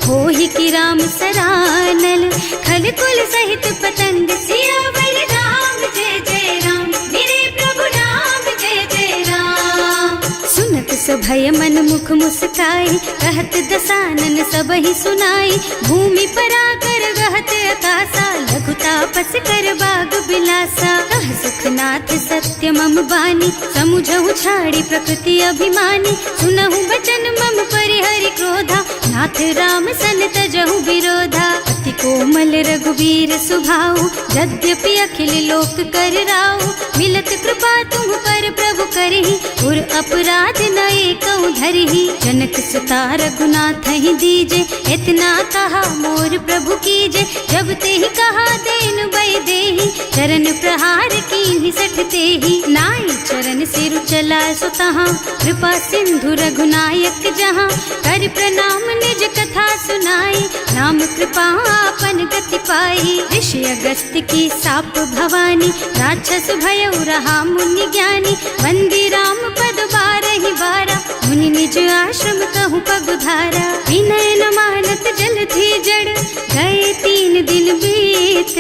होहि कि राम सरानल, खल कुल सहित पतंग। सियावर राम जय जय राम, मेरे प्रभु राम जय जय राम। सुनत सभय मन मुख मुस्काई, कहत दसानन सबहि सुनाई। भूमि पराकर गहत अकासा, लघु तापस कर बाग बिलासा। कह सुखनाथ सत्य मम बानी, समुझहु छाड़ी प्रकृति अभिमानी। सुनहु बचन मम परिहरि क्रोधा, नाथ राम सन तजहु विरोधा। अति कोमल रघुवीर सुभाऊ, यद्यपि अखिल लोक कर राऊ। मिलत कृपा तुम पर प्रभु करहि, उर अपराध न एकौ धरहि। जनक सुता रघुनाथ ही दीजे, इतना कहा मोर प्रभु कीजे। जब ते ही कहा देन बय देहि, चरण प्रहार कीन्हि 60 तेहि। नाई चरण सिरु चला सुतहाँ, कृपा सिंधु रघुनायक जहाँ। कर प्रणाम निज कथा सुनाई, नाम कृपा आपन गति पाई। ऋषि अगस्त्य की साप भवानी, राक्षस भयउ रहा मुनि ज्ञानी। वंदी राम पद 12 बारा, मुनि निज आश्रम कहूँ पगुधारा। विनय न मानत जल थी जड़, गए 3 दिन बीत।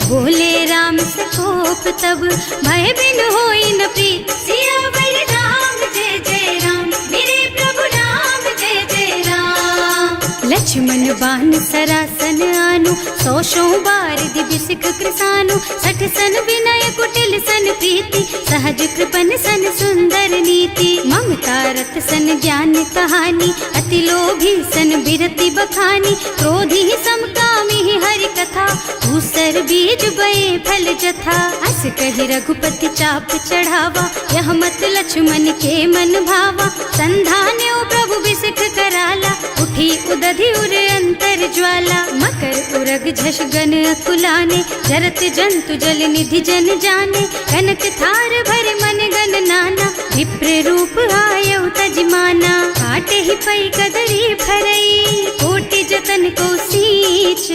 बोले राम सकोप तब, भय बिन होई न प्रीत। सियावर राम जय जय राम, मेरे प्रभु राम जय जय राम। लक्ष्मण बान सरासन आनु, 100 बार बिसिक कृसानु। 60 सन विनय कुटिल सन प्रीति, सहज कृपन सन सुंदर नीति। ममता रत सन ज्ञान कहानी, अति लोभी सन बिरति बखानी। क्रोधी समकामी हरि कथा, दूसर बीज बये फल जथा। अस कहि रघुपति चाप चढ़ावा, यह मत लक्ष्मण के मन भावा। संधान्यो प्रभु बिसिक कराला, उठी उदधि उर अंतर ज्वाला। मकर उरग झष गन अकुलाने, जरत जंतु जल निधि जन जाने। कनक थार भर मन गन नाना, विप्र रूप आयौ तजमाना। काटे ही पै कदरी भरई, कोटि जतन को सींच।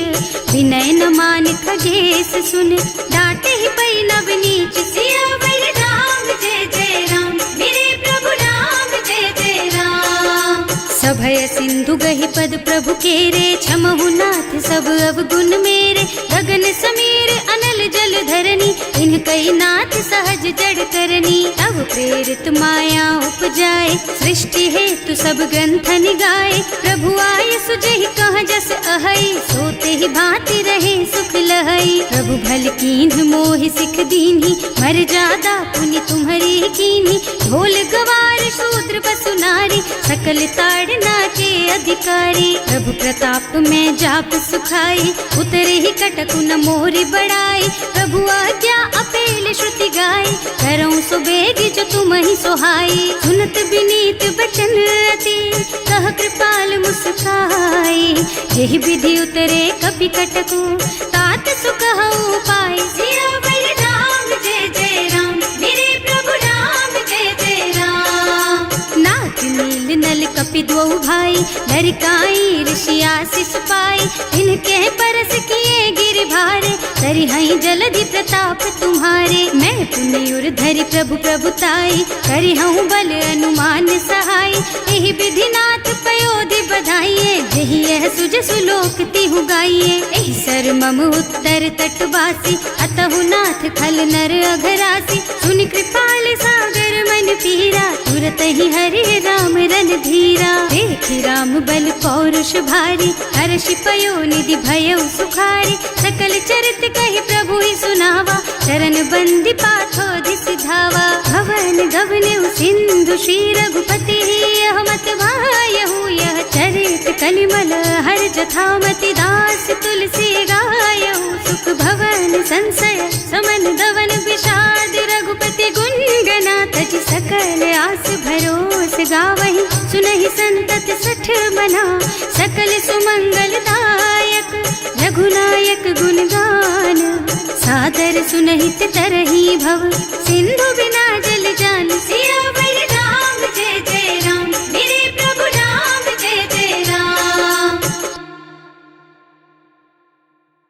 विनय न मान खगेश सुन, डांटे ही पै नव नीच। सियावर राम जय जय राम, मेरे प्रभु राम जय जय राम। सभय सिंधु गहि पद प्रभु केरे, क्षमहु नाथ सब अवगुण मेरे। गगन समीर अनल जल धरनी, इनकई नाथ सहज जड़ करनी। तब प्रेरित माया उपजाए, सृष्टि हेतु सब ग्रंथन गाए। प्रभु आय सुजहि कह जस अहै, सोते ही भांति रहे सुख लहै। प्रभु भल कीन्ह मोहि सिख दीन्ही, मर्यादा पुनि तुम्हरी कीन्ही। ढोल गवार शूद्र पशु नारी, सकल ताड़ना के अधिकारी। प्रभु प्रताप में जाप सुखाई, उतरे ही कटकु न मोरि बड़ाई। प्रभु आज्ञा अपेल श्रुति गाई, करऊँ सुबेग जो तुम ही सोहाई। सुनत विनीत बचन अति, कह कृपाल मुस्काई, यही विधि उतरे कपि कटकु, तात सुख हऊ पाई। सियावर राम जय जय राम, मेरे प्रभु राम जय जय राम। नाथ नील नल कपि द्वौ भाई, लरिकाई ऋषि आशीष पाई। इनके परस किए गिर भारे, तरि हई जलधि प्रताप तुम्हारे। मैं पुण्य उर धरि प्रभु प्रभुताई, करि हूँ बल अनुमान सहाय। यही विधि नाथ पयोधि बधाइए, जही यह सुज सुलोक तिहु गाइए। एहि सर मम उत्तर तटवासी, अतहु नाथ खल नर अघरासी। सुनि कृपाल सागर मन पीरा, तुरत ही हरि राम रन धीरा। देखि राम बल पौरुष भारी, हर्षि पयो निधि भयउ सुखारी। सकल चरित कहि प्रभु ही सुनावा, चरण बंदी पाथोधि सिधावा। भवन गवनेउ सिंधु श्री रघुपति, यह मत वायहु यह चरित कलिमल हर जथामति। दास तुलसी गायहु, सुख भवन संशय समन दवन विषाद। रघुपति गुण गना तज सकल आस भरोस गावहि। सुनहि संतत सठ मना, सकल सुमंगल दायक। रघुनायक गुण गान, सादर सुनहित तरही भव। सिंधु